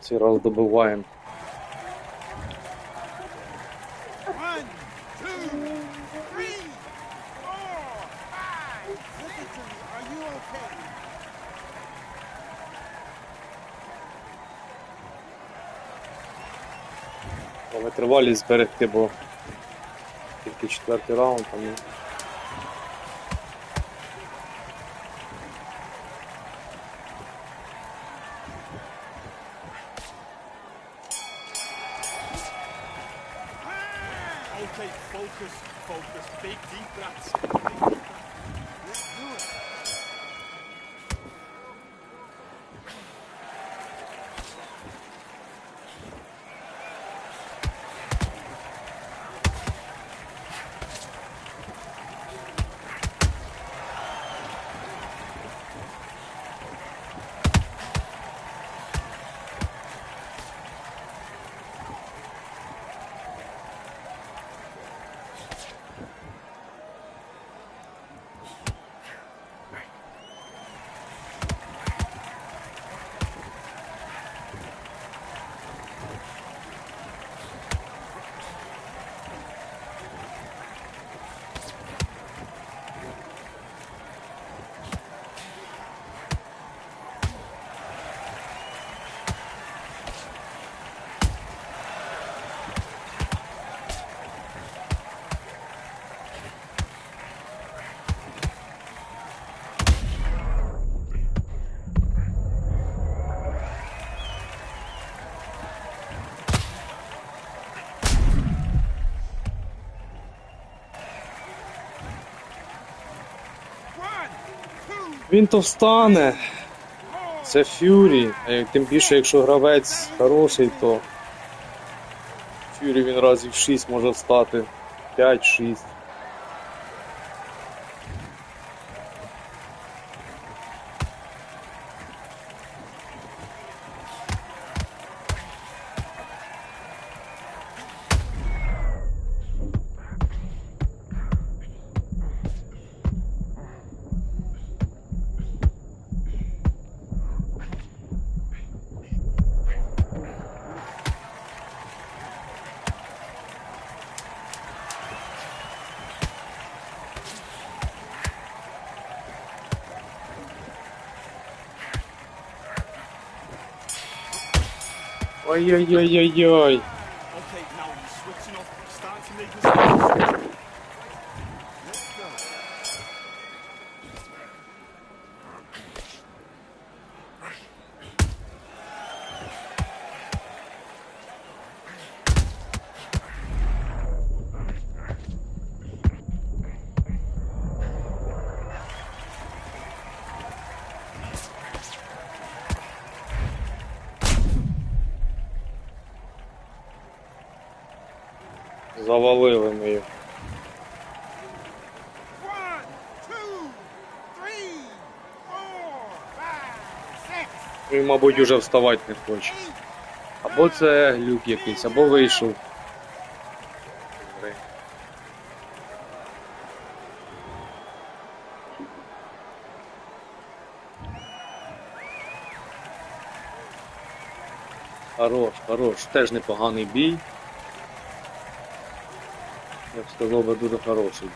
Цей раз добиваємо. One, two, three, four, five. Listen to me. Are you okay? Витривалість зберегти, бо тільки 4-й раунд, тому... Okay, focus, focus. Big deep breaths. Let's do it. Він то встане. Це Ф'юрі. Тим більше, якщо гравець хороший, то Ф'юрі він разів 6 може встати. 5-6. Ой-ой-ой-ой-ой. Okay, now you're switching off, starting to make mistakes. Let's go. Завалили ми їх. 1, 2, 3, 4, 5, 6, Він, мабуть, уже вставати не хоче. Або це глюк якийсь, або вийшов. Хорош, хорош. Теж непоганий бій. Я б сказав би, дуже хороший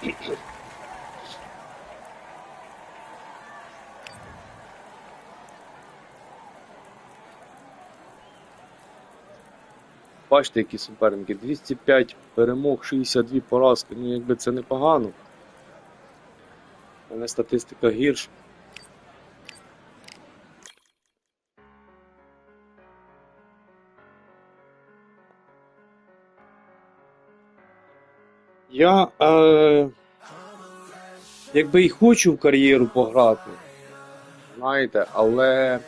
бій. Бачите, які суперники. 205 перемог, 62 поразки. Ну, якби це непогано. У мене статистика гірша. Я якби і хочу в кар'єру пограти, знаєте, але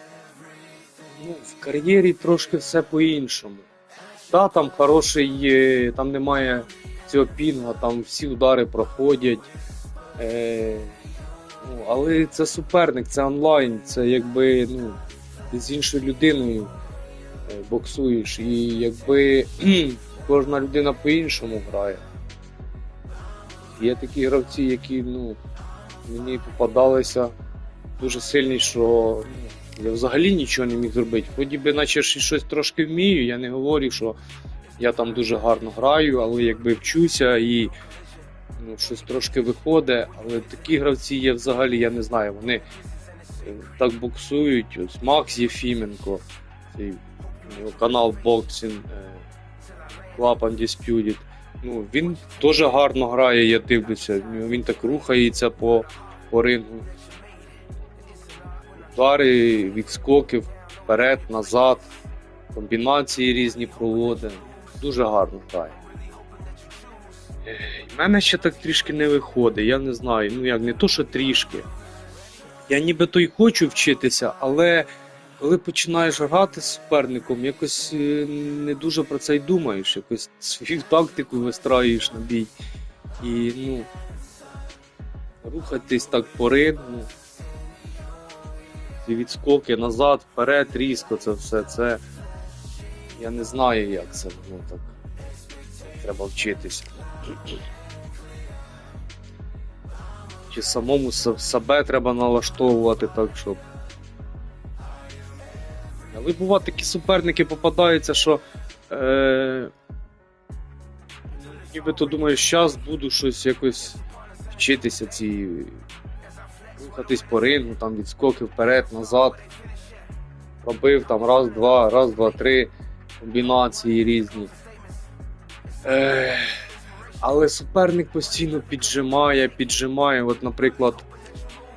в кар'єрі трошки все по-іншому. Да, там хороший, там немає цього пінга, там всі удари проходять. Але це суперник, це онлайн, це якби ти з іншою людиною боксуєш, і якби кожна людина по-іншому грає. Є такі гравці, які мені попадалися дуже сильні, що я взагалі нічого не міг зробити. Ході би наче щось трошки вмію, я не говорю, що я там дуже гарно граю, але якби вчуся і щось трошки виходить. Але такі гравці є взагалі, я не знаю, вони так боксують. Ось Макс Єфіменко, цей канал Boxing Club Undisputed. Він теж гарно грає, я дивлюся, він так рухається по рингу. Удари, відскоки вперед, назад, комбінації різні проводить. Дуже гарно грає. В мене ще так трішки не виходить, я не знаю, не то, що трішки. Я нібито й хочу вчитися, але коли починаєш грати з суперником, якось не дуже про це й думаєш, якось свою тактику вистраюєш на бій. І, рухатись так по рингу, ці відскоки назад, вперед, різко, це все, це, я не знаю, як це, так, треба вчитися. Чи самому себе треба налаштовувати так, щоб... Але бувають такі суперники попадаються, що нібито думаєш, зараз буду щось якось вчитися, рухатись по рингу, там відскоки вперед, назад. Робив там раз, два, три, комбінації різні. Але суперник постійно піджимає. От, наприклад,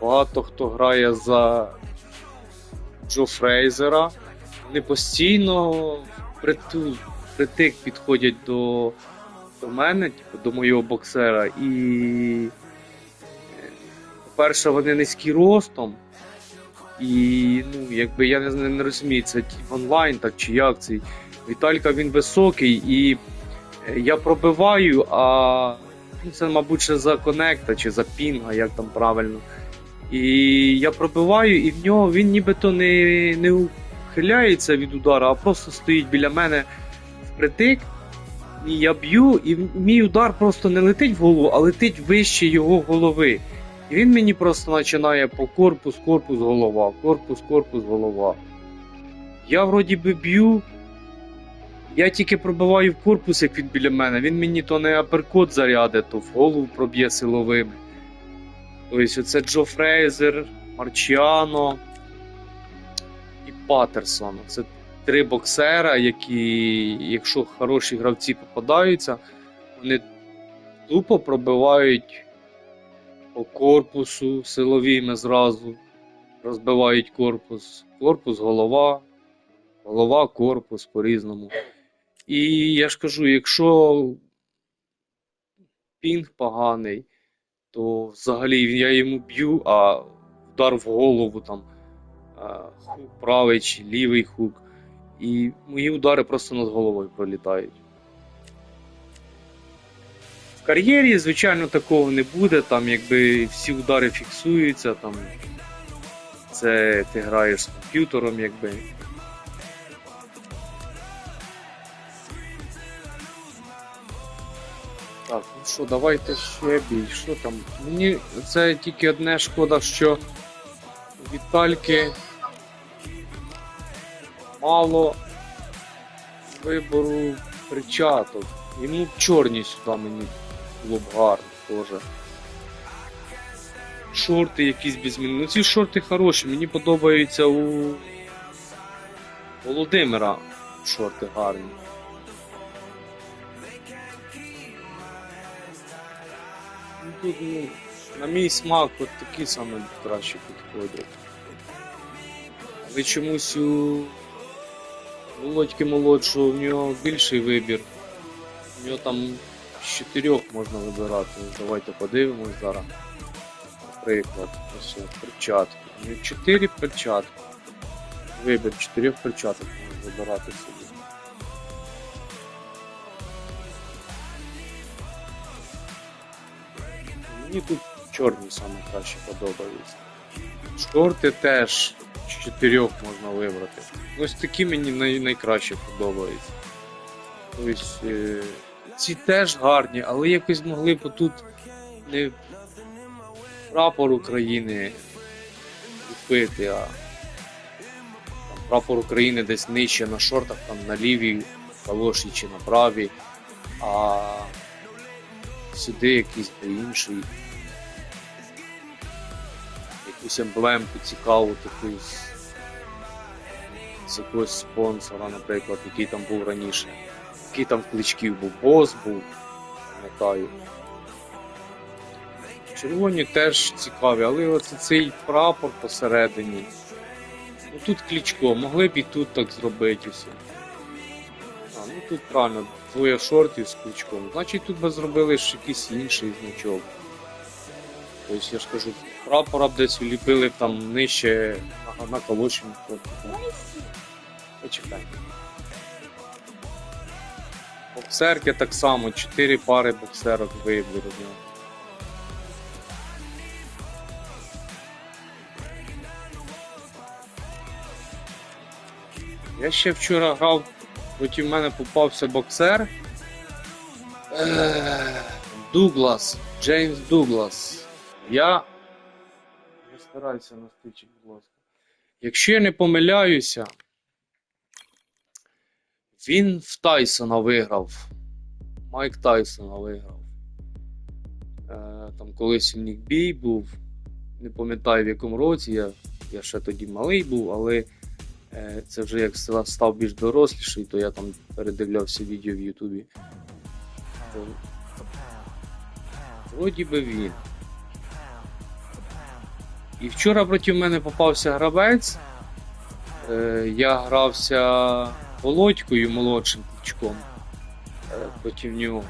багато хто грає за Джо Фрейзера. Вони постійно впритик підходять до до мене, типу, до моєго боксера. І, по-перше, вони низькі ростом. І, ну, якби я не розумію, це онлайн так чи як цей. Віталька він високий і я пробиваю, а ну, це, мабуть, ще за конекта чи за пінга, як там правильно. І я пробиваю, і в нього він нібито не ухиляється від удара, а просто стоїть біля мене впритик. І я б'ю, і мій удар просто не летить в голову, а летить вище його голови. І він мені просто починає по корпус, голова, корпус, голова. Я вроді би б'ю, я тільки пробиваю в корпус, як він біля мене. Він мені то не аперкот зарядить, то в голову проб'є силовими. Тобто це Джо Фрейзер, Марчіано і Паттерсон. Це 3 боксера, які, якщо хороші гравці попадаються, вони тупо пробивають по корпусу силовими зразу, розбивають корпус, голова, корпус по-різному. І я ж кажу, якщо пінг поганий, то взагалі я йому б'ю, а удар в голову, там, хук правий чи лівий хук, і мої удари просто над головою пролітають. В кар'єрі, звичайно, такого не буде, там якби всі удари фіксуються, там це ти граєш з комп'ютером, якби. Так, ну що, давайте ще бій, що там? Мені це тільки одне шкода, що у Вітальки мало вибору перчаток. Йому б чорні сюди мені було б гарно теж. Шорти якісь без зміни. Ну ці шорти хороші, мені подобаються у Володимира шорти гарні. Ну, тут, ну, на мій смак от такі саме краще підходять. Але чомусь у Володьки молодшого в нього більший вибір. У нього там з 4 можна вибирати. Давайте подивимось зараз. Наприклад, ось перчатки. У нього 4 перчатки. Вибір 4 перчаток можна вибирати собі. Мені тут чорні саме краще подобаються. Шорти теж 4 можна вибрати. Ось такі мені найкраще подобаються. Тобто, ці теж гарні, але якось могли б тут не прапор України купити, а там, прапор України десь нижче на шортах, там на лівій калоші чи на правій, а сюди якийсь інший. Якусь емблемку цікаву таку з якогось спонсора, наприклад, який там був раніше. Який там в Кличків був, бос був, пам'ятаю. Червоні теж цікаві, але оце цей прапор посередині. Ну тут Кличко, могли б і тут так зробити усе. Ну тут правильно, двоє шортів з Кличком. Значить тут би зробили ж якийсь інший значок. Тобто я ж кажу, прапора б десь уліпили там нижче на колочому. Почекай. Боксерки так само, 4 пари боксерок вибору. Я ще вчора грав, проти мене попався боксер. Дуглас, Джеймс Дуглас. Я стараюся на стичі, будь ласка. Якщо я не помиляюся, він в Тайсона виграв. Майк Тайсона виграв. Там колись у них бій був. Не пам'ятаю в якому році, я ще тоді малий був, але це вже як став більш доросліший, то я там передивлявся відео в Ютубі. Вроді би він. І вчора проти мене попався гравець. Я грався Володькою молодшим Кличком проти нього.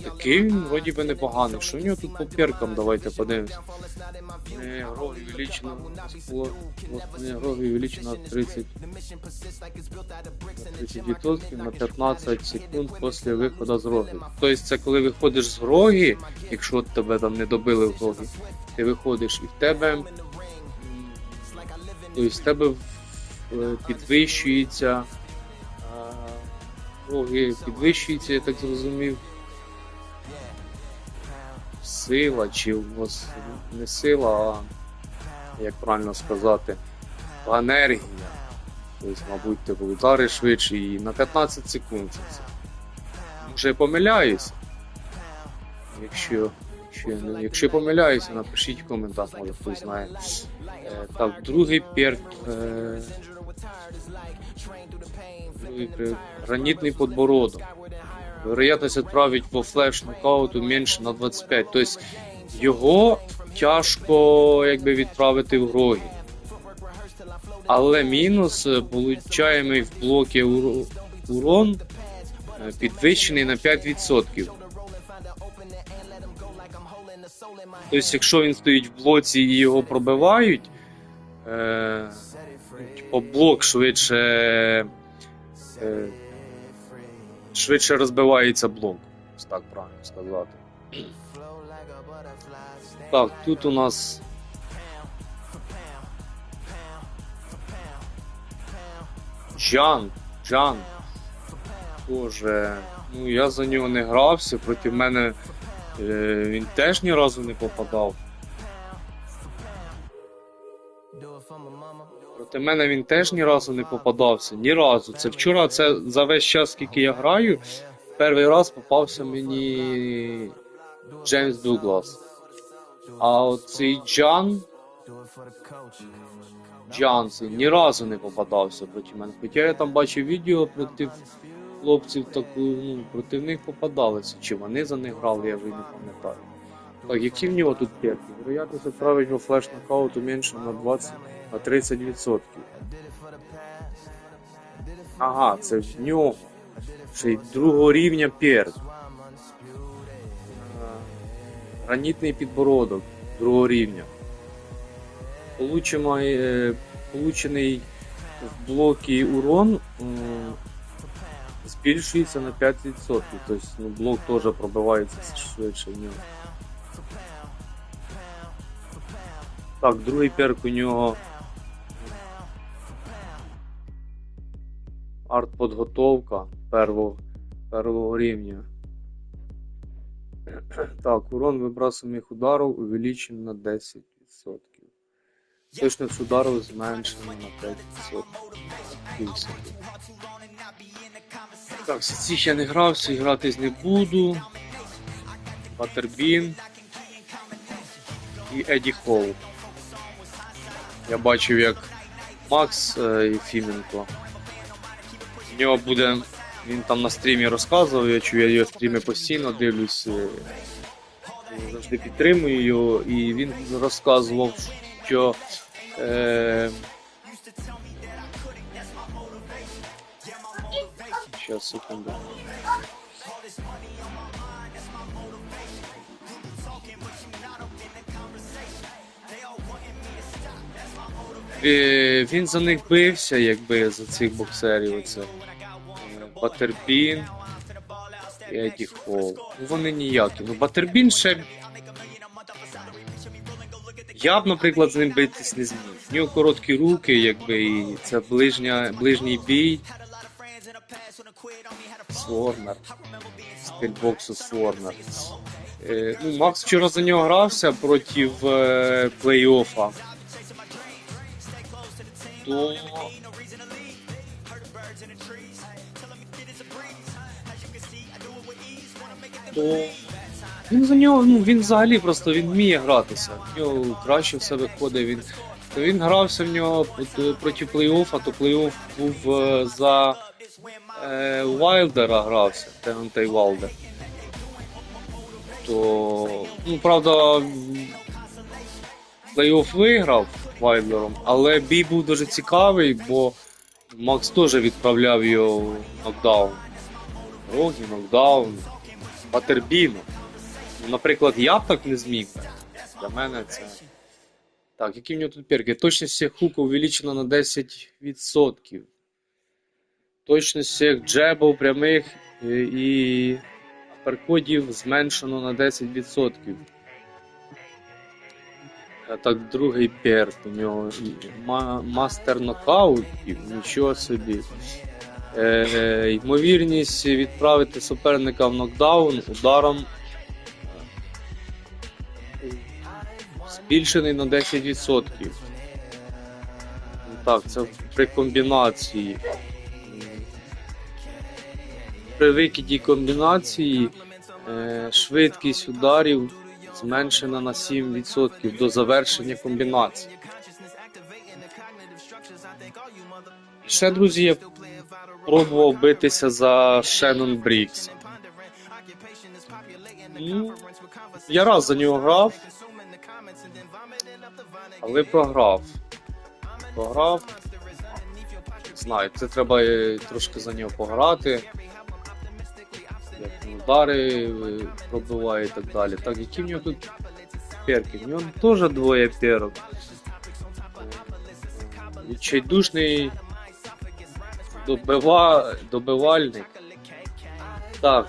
Такий він вроді би непоганий. Що в нього тут по перкам, давайте подивимося. Роги увеличено, роги увеличено 30% на 15 секунд після виходу з роги. Тобто це коли виходиш з роги, якщо тебе там не добили в роги, ти виходиш і в тебе, тобто в тебе підвищується, роги підвищуються, я так зрозумів, сила, чи не сила, а як правильно сказати, енергія. Тобто, мабуть, ти удари швидше і на 15 секунд. Може я помиляюся? Якщо помиляюся, напишіть в коментах, може хтось знає. Так, другий перк. Гранітний подбородок. Вероятність відправити по флеш-нокауту менше на 25. Тобто його тяжко якби відправити в роги. Але мінус, получаємо в блокі урон підвищений на 5%. Тобто якщо він стоїть в блоці і його пробивають, блок швидше розбивається блок, так правильно сказати. Так, тут у нас Джан. Боже, ну я за нього не грався, проти мене він теж ні разу не попадав. Проти мене він теж ні разу не попадався, ні разу. Це вчора, це за весь час, скільки я граю, перший раз попався мені Джеймс Дуглас. А оцей Джан ні разу не попадався проти мене. Хоча я там бачив відео проти хлопців, проти них попадалися. Чи вони за них грали, я вже не пам'ятаю. Так, які в нього тут перки? Вероятність відправити його флеш-нокауту менше на 30%. Ага, це в нього. Ще й другого рівня перк. Гранітний підбородок другого рівня. Получений в блокі урон збільшується на 5%. Тобто блок теж пробивається швидше в нього. Так, другий перк у нього артподготовка первого рівня. Так, урон вибрасуємих ударів увеличен на 10%. Точність ударів зменшено на 5%. Так, ці ще не грався і гратись не буду. Батербін і Еді Холл. Я бачив, як Макс Єфіменко. В нього буде, він там на стрімі розказував, я чую, я його стріми постійно дивлюсь, завжди підтримую його, і він розказував, що щас, секунду. Він за них бився, якби, за цих боксерів, оце. Батербін і Еді Холл. Ну, вони ніякі. Ну, Батербін ще... Я б, наприклад, з ним битись не зміг. В нього короткі руки, якби, і це ближній бій. Сворнер. Стиль боксу Сворнер. Ну, Макс вчора за нього грався проти плей-оффа. То він за нього, ну він взагалі просто він вміє гратися. В нього краще все виходить. Він грався в нього проти плей-оффа, то плей-офф був за Вайлдера грався, Девонтей Вайлдер. То, ну правда, плей-офф виграв Вайлдером, але бій був дуже цікавий, бо Макс теж відправляв його в нокдаун. Роги, нокдаун. ватербіну. Ну, наприклад, я б так не зміг. Для мене це... Так, які в нього тут перки? Точність всіх хуків увеличена на 10%. Точність всіх джебів прямих і апперкотів зменшено на 10%. А так, другий перк у нього мастер нокаутів, нічого собі. Ймовірність відправити суперника в нокдаун ударом збільшений на 10%. Так, це при комбінації. При викиді комбінації швидкість ударів зменшена на 7% до завершення комбінації. Ще, друзі, я пробував битися за Шеннон Брікса. Ну, я раз за нього грав, але програв. Знаю, це треба трошки за нього пограти. Як удари пробиває і так далі. Так, які в нього тут перки? В нього теж двоє перок. Відчайдушний добивальник. Так.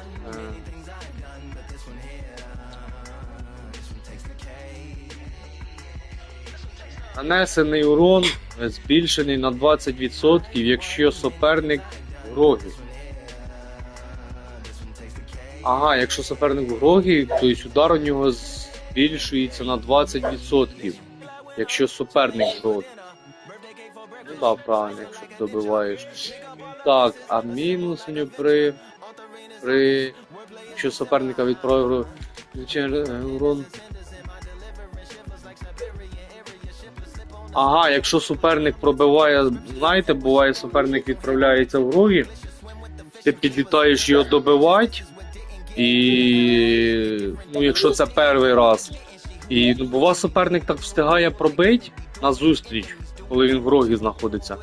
Нанесений урон збільшений на 20%, якщо суперник в рогі. Ага, якщо суперник в рогі, то удар у нього збільшується на 20%, якщо суперник в рогі. Ну так, правильно, якщо ти добиваєш. Так, а мінус у нього якщо суперника відправив урон. Ага, якщо суперник пробиває, знаєте, буває суперник відправляється в рогі, ти підлітаєш його добивати, і ну, якщо це перший раз, і ну, бува суперник так встигає пробити на зустріч, коли він в рогі знаходиться,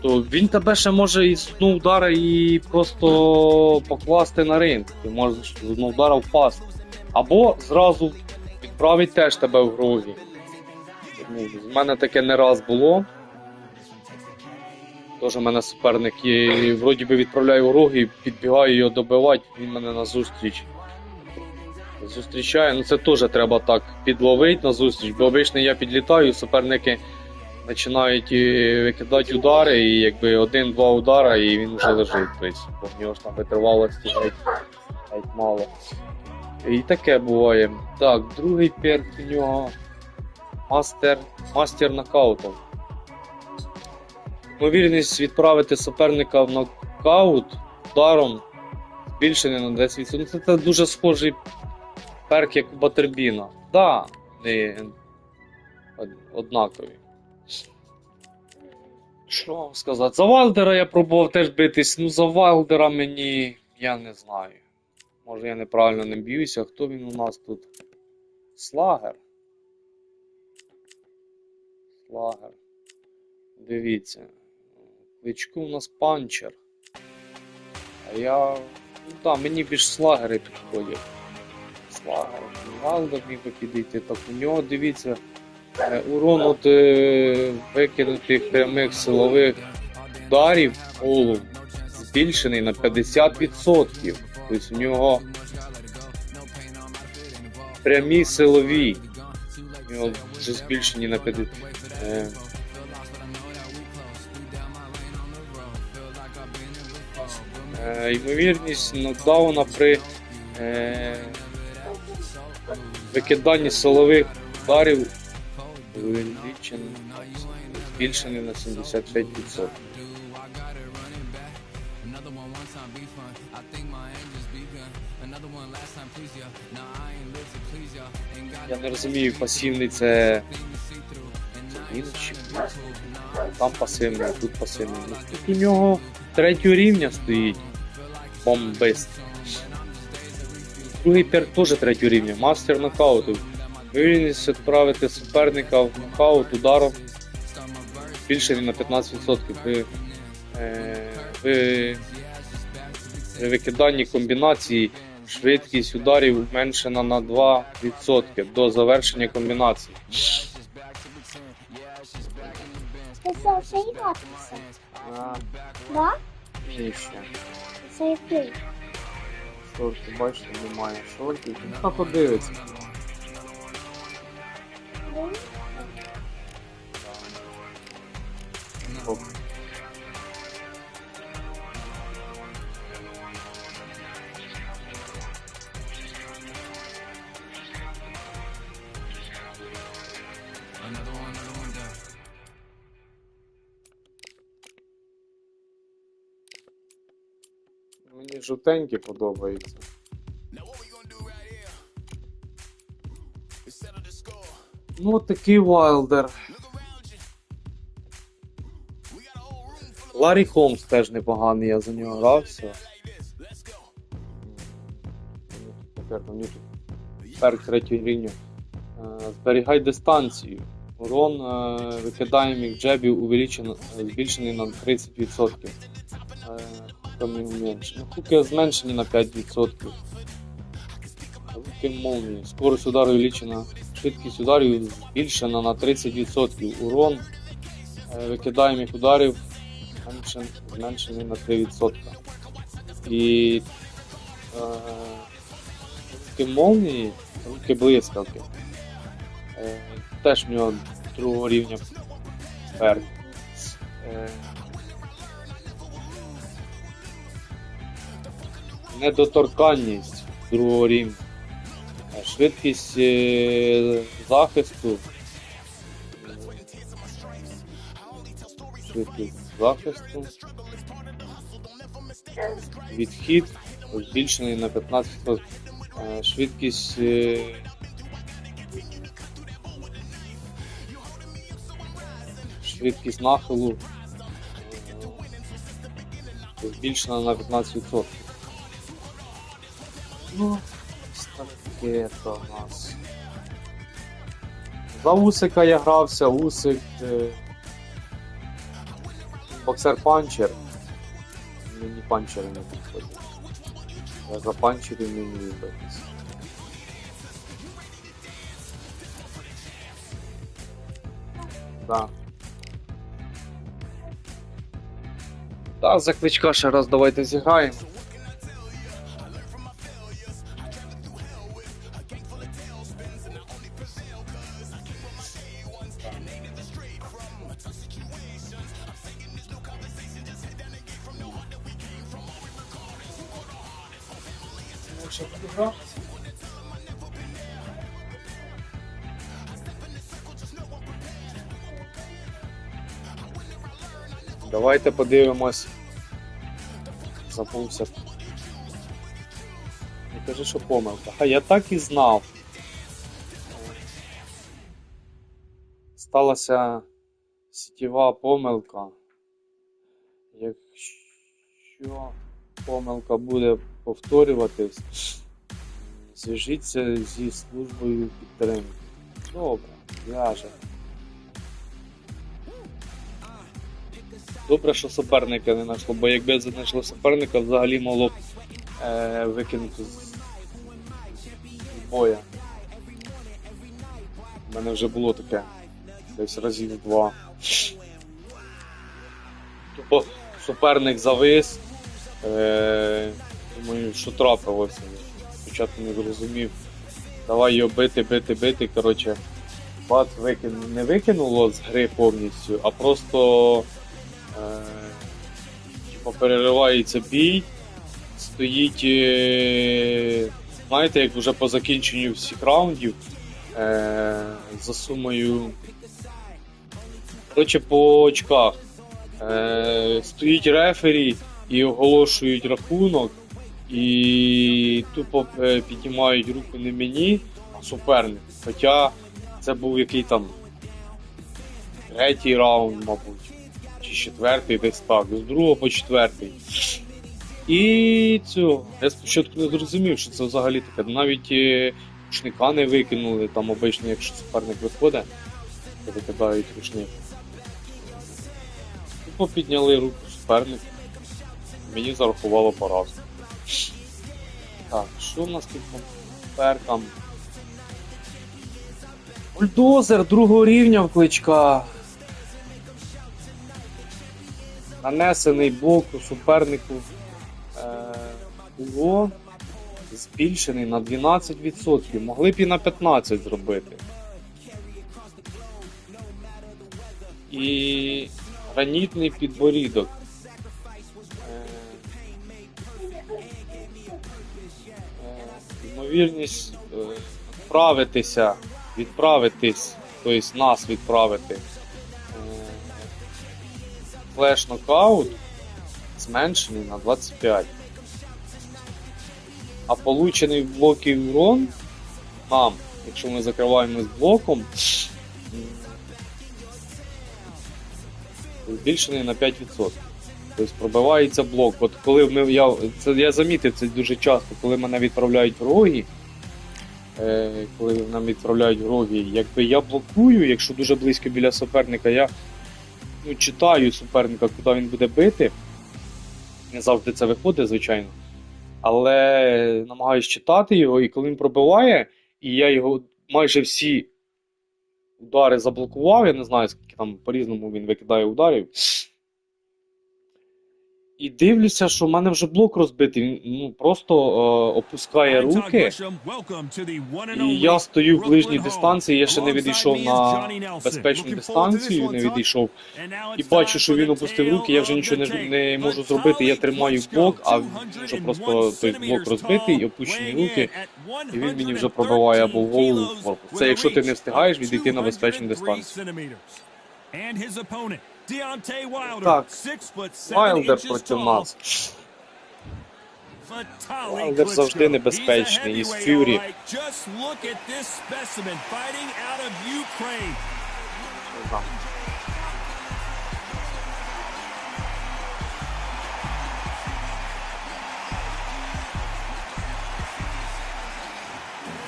то він тебе ще може із одного удара і просто покласти на ринг, ти можеш з одного удара впасти, або зразу відправить теж тебе в рогі. З мене таке не раз було. Тож у мене суперник і вроді би відправляю в роги, підбігаю його добивати, він мене на зустріч зустрічає. Ну це теж треба так підловити на зустріч, бо обично я підлітаю, суперники починають викидати удари, і якби один-два удара і він вже лежить. Тобто, бо в нього ж там витривалості геть мало. І таке буває. Так, другий перк у нього мастер нокаутів. Ймовірність відправити суперника в нокаут ударом збільшений на 10%. Це дуже схожий перк, як у Батербіна. Да, не однакові. Що вам сказати? За Вайлдера я пробував теж битись. Ну за Вайлдера мені, я не знаю. Може я неправильно не б'юся. Хто він у нас тут? Слагер. Дивіться. Кличко у нас панчер. А я... Ну так, мені більш слагери підходять. Слагер. Вайлдер міг би підійти. Так, у нього, дивіться, урон от викинутих прямих силових ударів олум збільшений на 50%. Тобто у нього прямі силові. У нього вже збільшені на 50%. Ймовірність нокдауна при викиданні силових ударів збільшений на 75%. Я не розумію, пасивний це інший. Там пасивний, тут пасивний. Тут у нього 3-го рівня стоїть бомбист. Другий перк теж 3-го рівня, мастер нокауту. Вивільність відправити суперника в нокаут ударом збільшений на 15%. При викиданні комбінації Швидкість ударів зменшена на 2% до завершення комбінації. Це все ігор писав? А, Да? і ще. Це який? Шорти, бачите, немає шортів. Ну, подивиться. Ну, Оп. Мені жовтенькі подобаються. Ну, такий Вайлдер. Ларі Холмс теж непоганий, я за нього грався. Мені тут перк третього рівня. Зберігай дистанцію. Урон викидаємих джебів збільшений на 30%. Хуки зменшені на 5%. Руки молнії. Скорость удару увеличена. Швидкість ударів збільшена на 30%. Урон викидаємих ударів зменшений на 3%. І руки молнії, руки блискавки. Теж в нього другого рівня перк. Недоторканність другого рівня. Швидкість захисту. Відхід збільшений на 15%. Швидкість нахилу збільшена на 15%. Ну, таке то у нас. За Усика я грався, Усик боксер-панчер. Мені панчери не підходять. Я за панчерів не вмію битися. Да. Так, за кличка ще раз давайте зіграємо. Давайте подивимось. Забувся. Не кажи, що помилка. А я так і знав. Сталася сетєва помилка. Якщо помилка буде повторюватись, зв'яжіться зі службою підтримки. Добре, в'яже. Добре, що суперника не знайшло, бо якби знайшло суперника, взагалі могло б викинути з боя. У мене вже було таке десь разів 2. Тобто суперник завис, думаю, що трапилося. Спочатку не зрозумів, давай його бити, коротше, бат не викинуло з гри повністю, а просто переривається бій, стоїть, знаєте, як вже по закінченню всіх раундів, за сумою, коротше, по очках, стоїть рефері і оголошують рахунок, і тупо піднімають руку не мені, а суперник. Хоча це був який там 3-й раунд, мабуть. Чи 4-й, десь так, з 2 по 4-й. І цього. Я спочатку не зрозумів, що це взагалі таке. Навіть рушника не викинули, там обично, якщо суперник виходить, то викидають рушник. Тупо підняли руку суперник. Мені зарахувало поразку. Так, що в нас тут по перкам? Бульдозер другого рівня в Кличка. Нанесений блок у супернику було збільшений на 12%. Могли б і на 15% зробити. І гранітний підборідок. Ймовірність відправитись, тобто нас відправити. Флеш-нокаут зменшений на 25. А получений в блокі урон нам, якщо ми закриваємо з блоком, збільшений на 5%. Тобто пробивається блок. От коли я замітив це дуже часто, коли мене відправляють в роги, коли нам відправляють в роги, якби я блокую, якщо дуже близько біля суперника, я читаю суперника, куди він буде бити. Не завжди це виходить, звичайно. Але намагаюсь читати його, і коли він пробиває, і я його майже всі удари заблокував, я не знаю, скільки там по-різному він викидає ударів. І дивлюся, що в мене вже блок розбитий, він просто опускає руки, і я стою в ближній дистанції, я ще не відійшов на безпечну дистанцію, не відійшов, і бачу, що він опустив руки, я вже нічого не можу зробити, я тримаю блок, а він вже просто той блок розбитий, опущені руки, і він мені вже пробиває або в голову, в корпус. Це якщо ти не встигаєш відійти на безпечну дистанцію. Так, Вайлдер проти нас. Вайлдер завжди небезпечний, із Фюрі.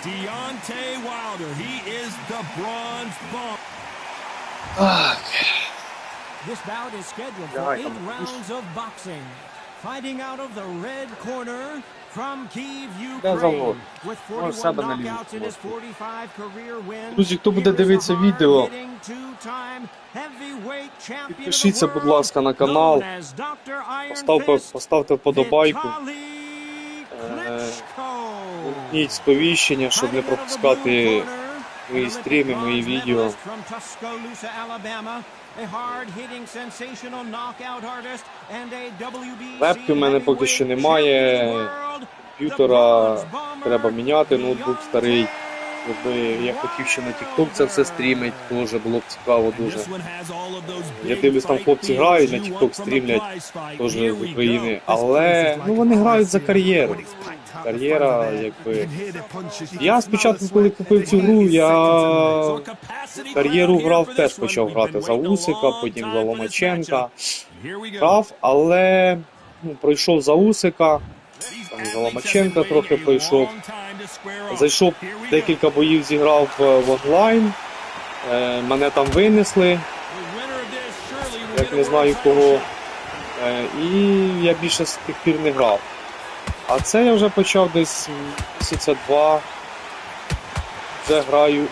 Deontay Wilder, he is the bronze bomb. This bout is scheduled for 8 rounds of boxing. Fighting out of the red corner from Kyiv, Ukraine, with 41 knockouts in his 45 career wins. Друзі, хто буде дивитися відео, підпишіться, будь ласка, на канал, поставте вподобайку, вімкніть сповіщення, щоб не пропускати мої стріми, мої відео. Вебки в мене поки що немає, комп'ютера треба міняти, ноутбук старий. Я хотів ще на TikTok це все стрімити, теж було б цікаво дуже. Я дивлюсь, там хлопці грають, на TikTok стрімлять, теж з України, але вони грають за кар'єру. Кар'єра, якби... Я спочатку, коли купив цю гру, я кар'єру грав, теж почав грати за Усика, потім за Ломаченка. Грав, але пройшов за Усика, за Ломаченка трохи пройшов. Зайшов, декілька боїв зіграв в онлайн, мене там винесли, як не знаю кого, і я більше з тих пір не грав. А це я вже почав десь місяця 2, вже граю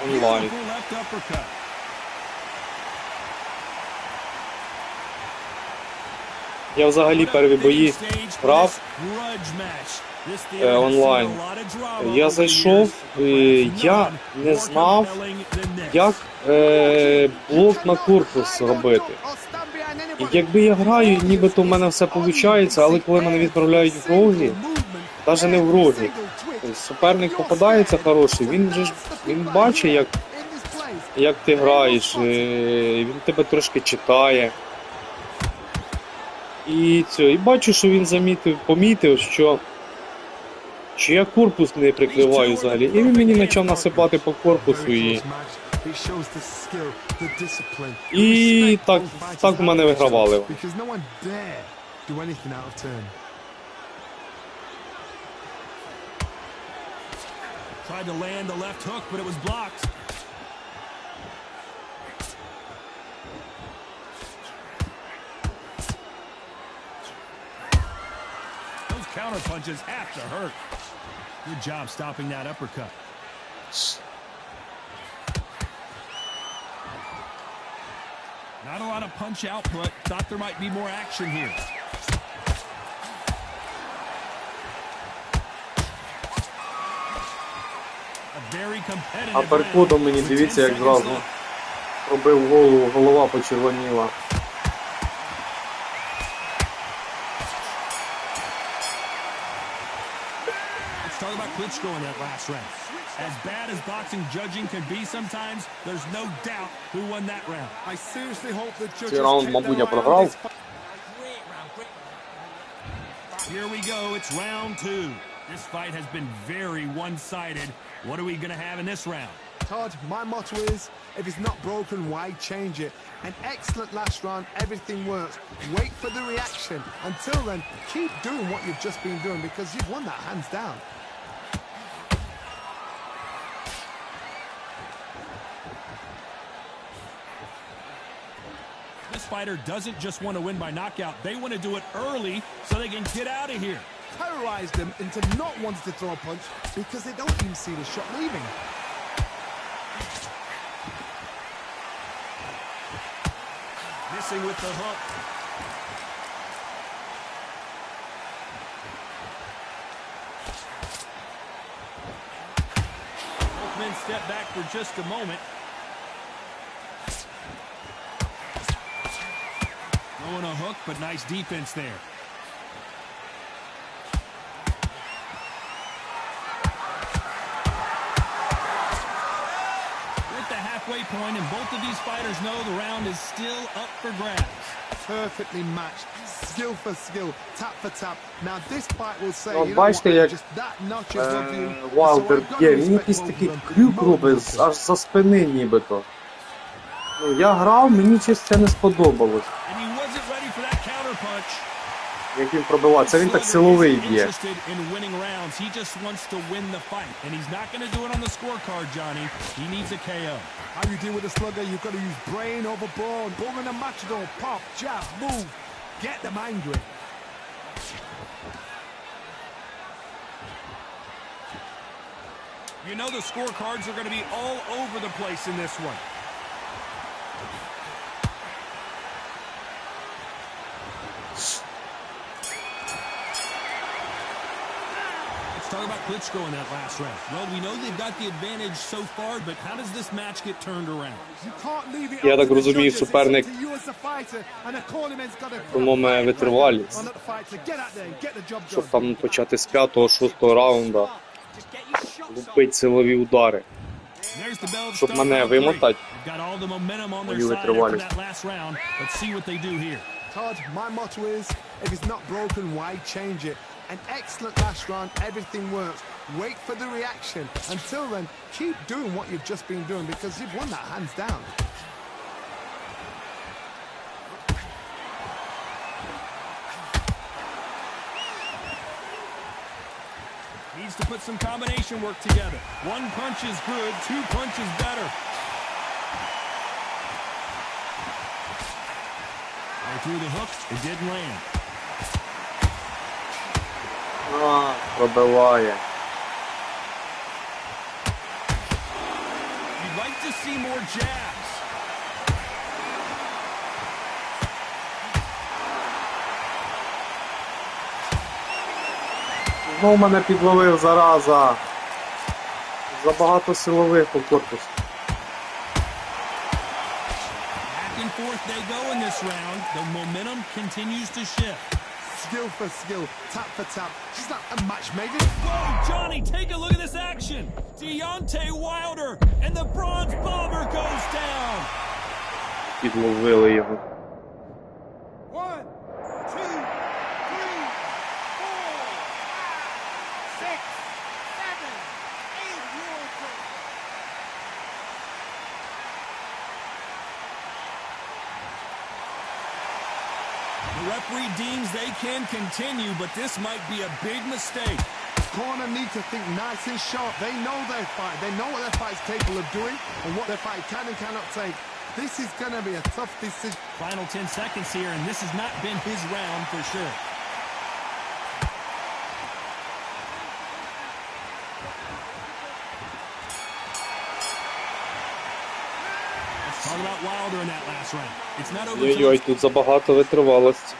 онлайн. Я взагалі перші бої грав онлайн. Я зайшов, я не знав, як блок на корпус робити. І якби я граю, нібито в мене все виходить, але коли мене відправляють в роги, навіть не в роги, суперник попадається хороший, він бачить, як ти граєш, він тебе трошки читає. І бачу, що він помітив, що я корпус не прикриваю взагалі. І він мені почав насипати по корпусу. І так в мене вигравали. Tried to land the left hook, but it was blocked. Those counter punches have to hurt. Good job stopping that uppercut. Not a lot of punch output. Thought there might be more action here. A very competitive А перкодом мені дивіться, як зразу пробив голову, голова почервоніла. Let's talk about Klitschko in that last round. As bad as boxing judging can be sometimes, there's no doubt who won that round. I seriously hope the judges Цей раунд, keep мабуть, their я eye on програв. this fight. Here we go, it's round 2. This fight has been very one-sided. What are we going to have in this round? Todd, my motto is, if it's not broken, why change it? An excellent last round, everything works. Wait for the reaction. Until then, keep doing what you've just been doing because you've won that hands down. This fighter doesn't just want to win by knockout. They want to do it early so they can get out of here. Terrorize them into not wanting to throw a punch because they don't even see the shot leaving. Missing with the hook. Both men step back for just a moment. Throwing a hook, but nice defense there. We're at the halfway point, and both of these fighters know the round is still up for grabs. Perfectly matched, skill for skill, tap for tap. Now this fight will say, От you know what, бачите, як just that notch above you. Вайлдер б'є, він якийсь такий крюк робить, аж за спини нібито. Ну, я грав, мені щось це не сподобалось. And he wasn't ready for that counterpunch. Як він пробиває, це він так силовий б'є. Interested in winning rounds. He just wants to win the fight, and he's not going to do it on the scorecard, Johnny. He needs a KO. How you deal with a slugger, you've got to use brain over brawn. Bull in a matador, pop, jab, move. Get them angry. You know the scorecards are going to be all over the place in this one. Let's talk about Klitschko in that last round. Well, we know they've got the advantage so far, but how does this match get turned around? You can't leave it Я up так to the розумію, judges. It's суперник up to you as a fighter, and the cornerman's got to тому має витривалість, on the fighter. Get out there and get the job щоб done. там почати з 5-6 раунда лупить силові удари. There's the bell to Щоб start мене round 3. вимотати, They've got all the momentum on their мою side after витривалість. that last round. Let's see what they do here. Todd, my motto is, if it's not broken, why change it? An excellent last round, everything works. Wait for the reaction. Until then, keep doing what you've just been doing because you've won that hands down. Needs to put some combination work together. One punch is good, 2 punches better. Right through the hook, it didn't land. А, пробиває. You'd like to see more jabs. Знов мене підловив, зараза. Забагато силових у корпусі. Back and forth they go in this round. The momentum continues to shift. Skill for skill, tap for tap. She's not a matchmaker. Whoa, Johnny, take a look at this action. Deontay Wilder, and the bronze bomber goes down. Підловили його. 1, 2, 3, 4, 5, 6, 7, 8. Your turn. The referee deems they can continue, but this might be a big mistake. Corner need to think nice and sharp. They know their fight. They know what their fight is capable of doing and what their fight can and cannot take. This is going to be a tough decision. Final 10 seconds here, and this has not been his round for sure. talking about Wilder in that last round. It's not over. Ой-ой, тут забагато витривалості.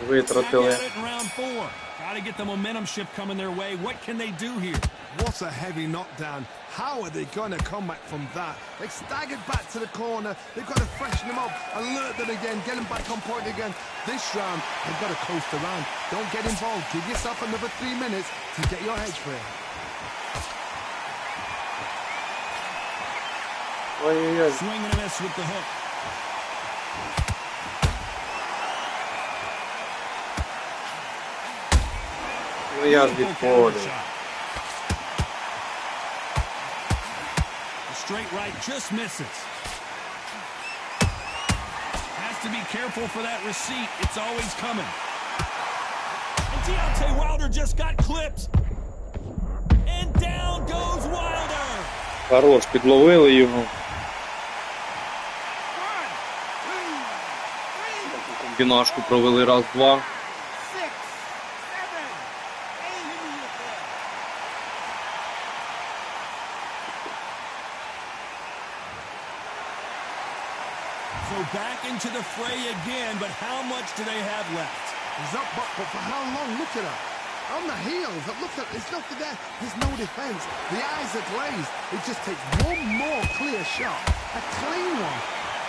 Back Витратили. at it in round 4. Got to get the momentum shift coming their way. What can they do here? What a heavy knockdown. How are they going to come back from that? They've staggered back to the corner. They've got to freshen them up, alert them again, get them back on point again. This round, they've got to coast around. Don't get involved. Give yourself another 3 minutes to get your head clear. Ой-ой-ой. Swing and a miss with the hook. Ну я ж відходив. The straight right just misses. Has to be careful for that receipt. It's always coming. And Deontay Wilder just got clipped. And down goes Wilder. Хорош, підловили його. Комбінашку провели раз-два. So back into the fray again, but how much do they have left? He's up, but for how long? Look at her. On the heels. Look at, there's nothing there. There's no defense. The eyes are glazed. It just takes one more clear shot. A clean one.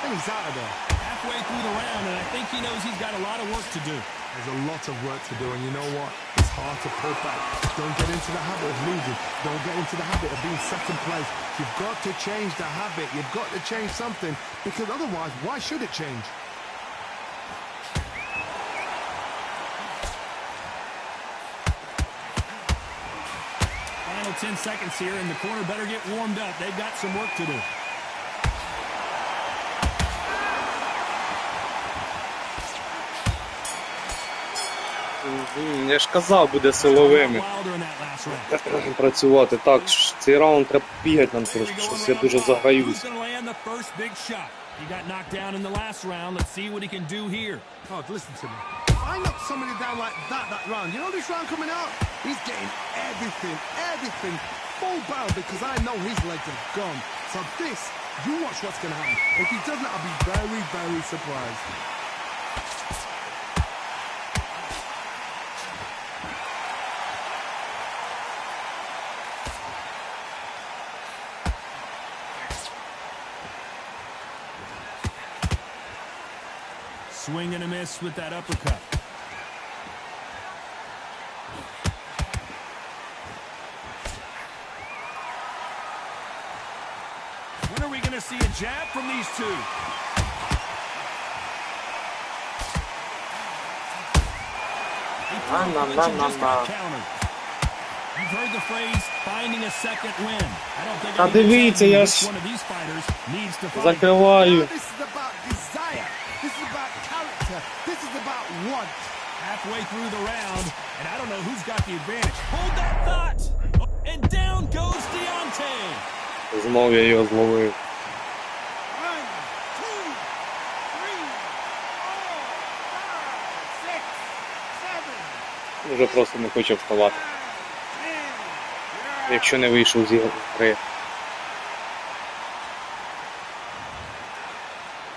And he's out of there. Halfway through the round, and I think he knows he's got a lot of work to do. There's a lot of work to do, and you know what? It's hard to pull back. Don't get into the habit of losing. Don't get into the habit of being second place. You've got to change the habit. You've got to change something, because otherwise, why should it change? Final 10 seconds here, and the corner better get warmed up. They've got some work to do. Я ж казав, буде силовими працювати. Так, цей раунд треба бігати нам трошки, щось я дуже заграюсь. He got knocked down in the last round. Let's see what he can do here. Oh, listen to me. If I knock somebody down like that round, you know this round coming out? He's getting everything full barrel, because I know his legs are gone. So this, you watch what's going to happen. If he doesn't, I'll be very, very surprised. Swing and a miss with that uppercut. When are we going to see a jab from these two? Just got countered. You've heard the phrase finding a second win. I don't think Та дивіться, я ж one of these fighters needs to fight. закриваю. This is about desire. This is about character. This is about want. Halfway through the round, and I don't know who's got the advantage. Hold that thought! And down goes Deontay! Знов я його зловив. 1, 2, 3, 4, 5, 6, 7, Вже просто не хоче вставати. 10. Якщо не вийшов з гри.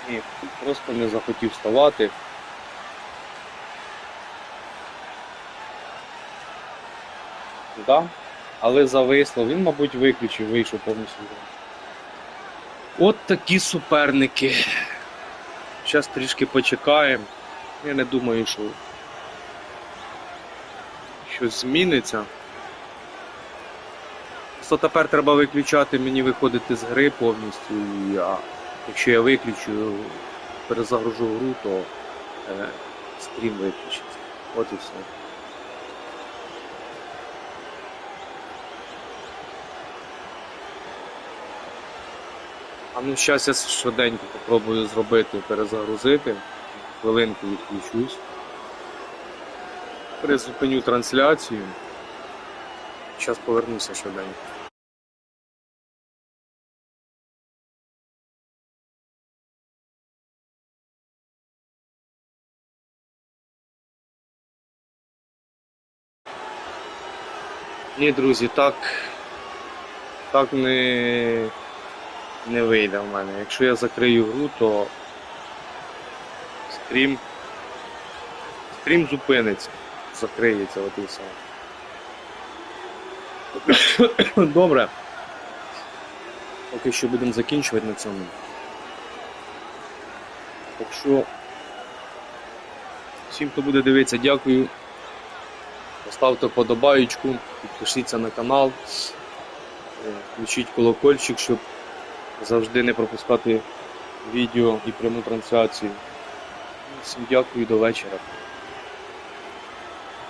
Ні, просто не захотів вставати. Да, але зависло. Він, мабуть, вийшов повністю з гри. От такі суперники. Зараз трішки почекаємо. Я не думаю, що щось зміниться. Просто тепер треба виключати, мені виходити з гри повністю. І якщо я виключу, перезагружу гру, то стрім виключиться. От і все. А ну зараз я швиденько попробую зробити, перезагрузити. Хвилинку відключусь. Призупиню трансляцію. Зараз повернуся швиденько. Ні, друзі, так не вийде в мене. Якщо я закрию гру, то стрім зупиниться, закриється, от і все. Добре. Поки що будемо закінчувати на цьому. Так що всім, хто буде дивитися, дякую. Поставте вподобаєчку, підпишіться на канал, включіть колокольчик, щоб завжди не пропускати відео і пряму трансляцію. Всім дякую, до вечора.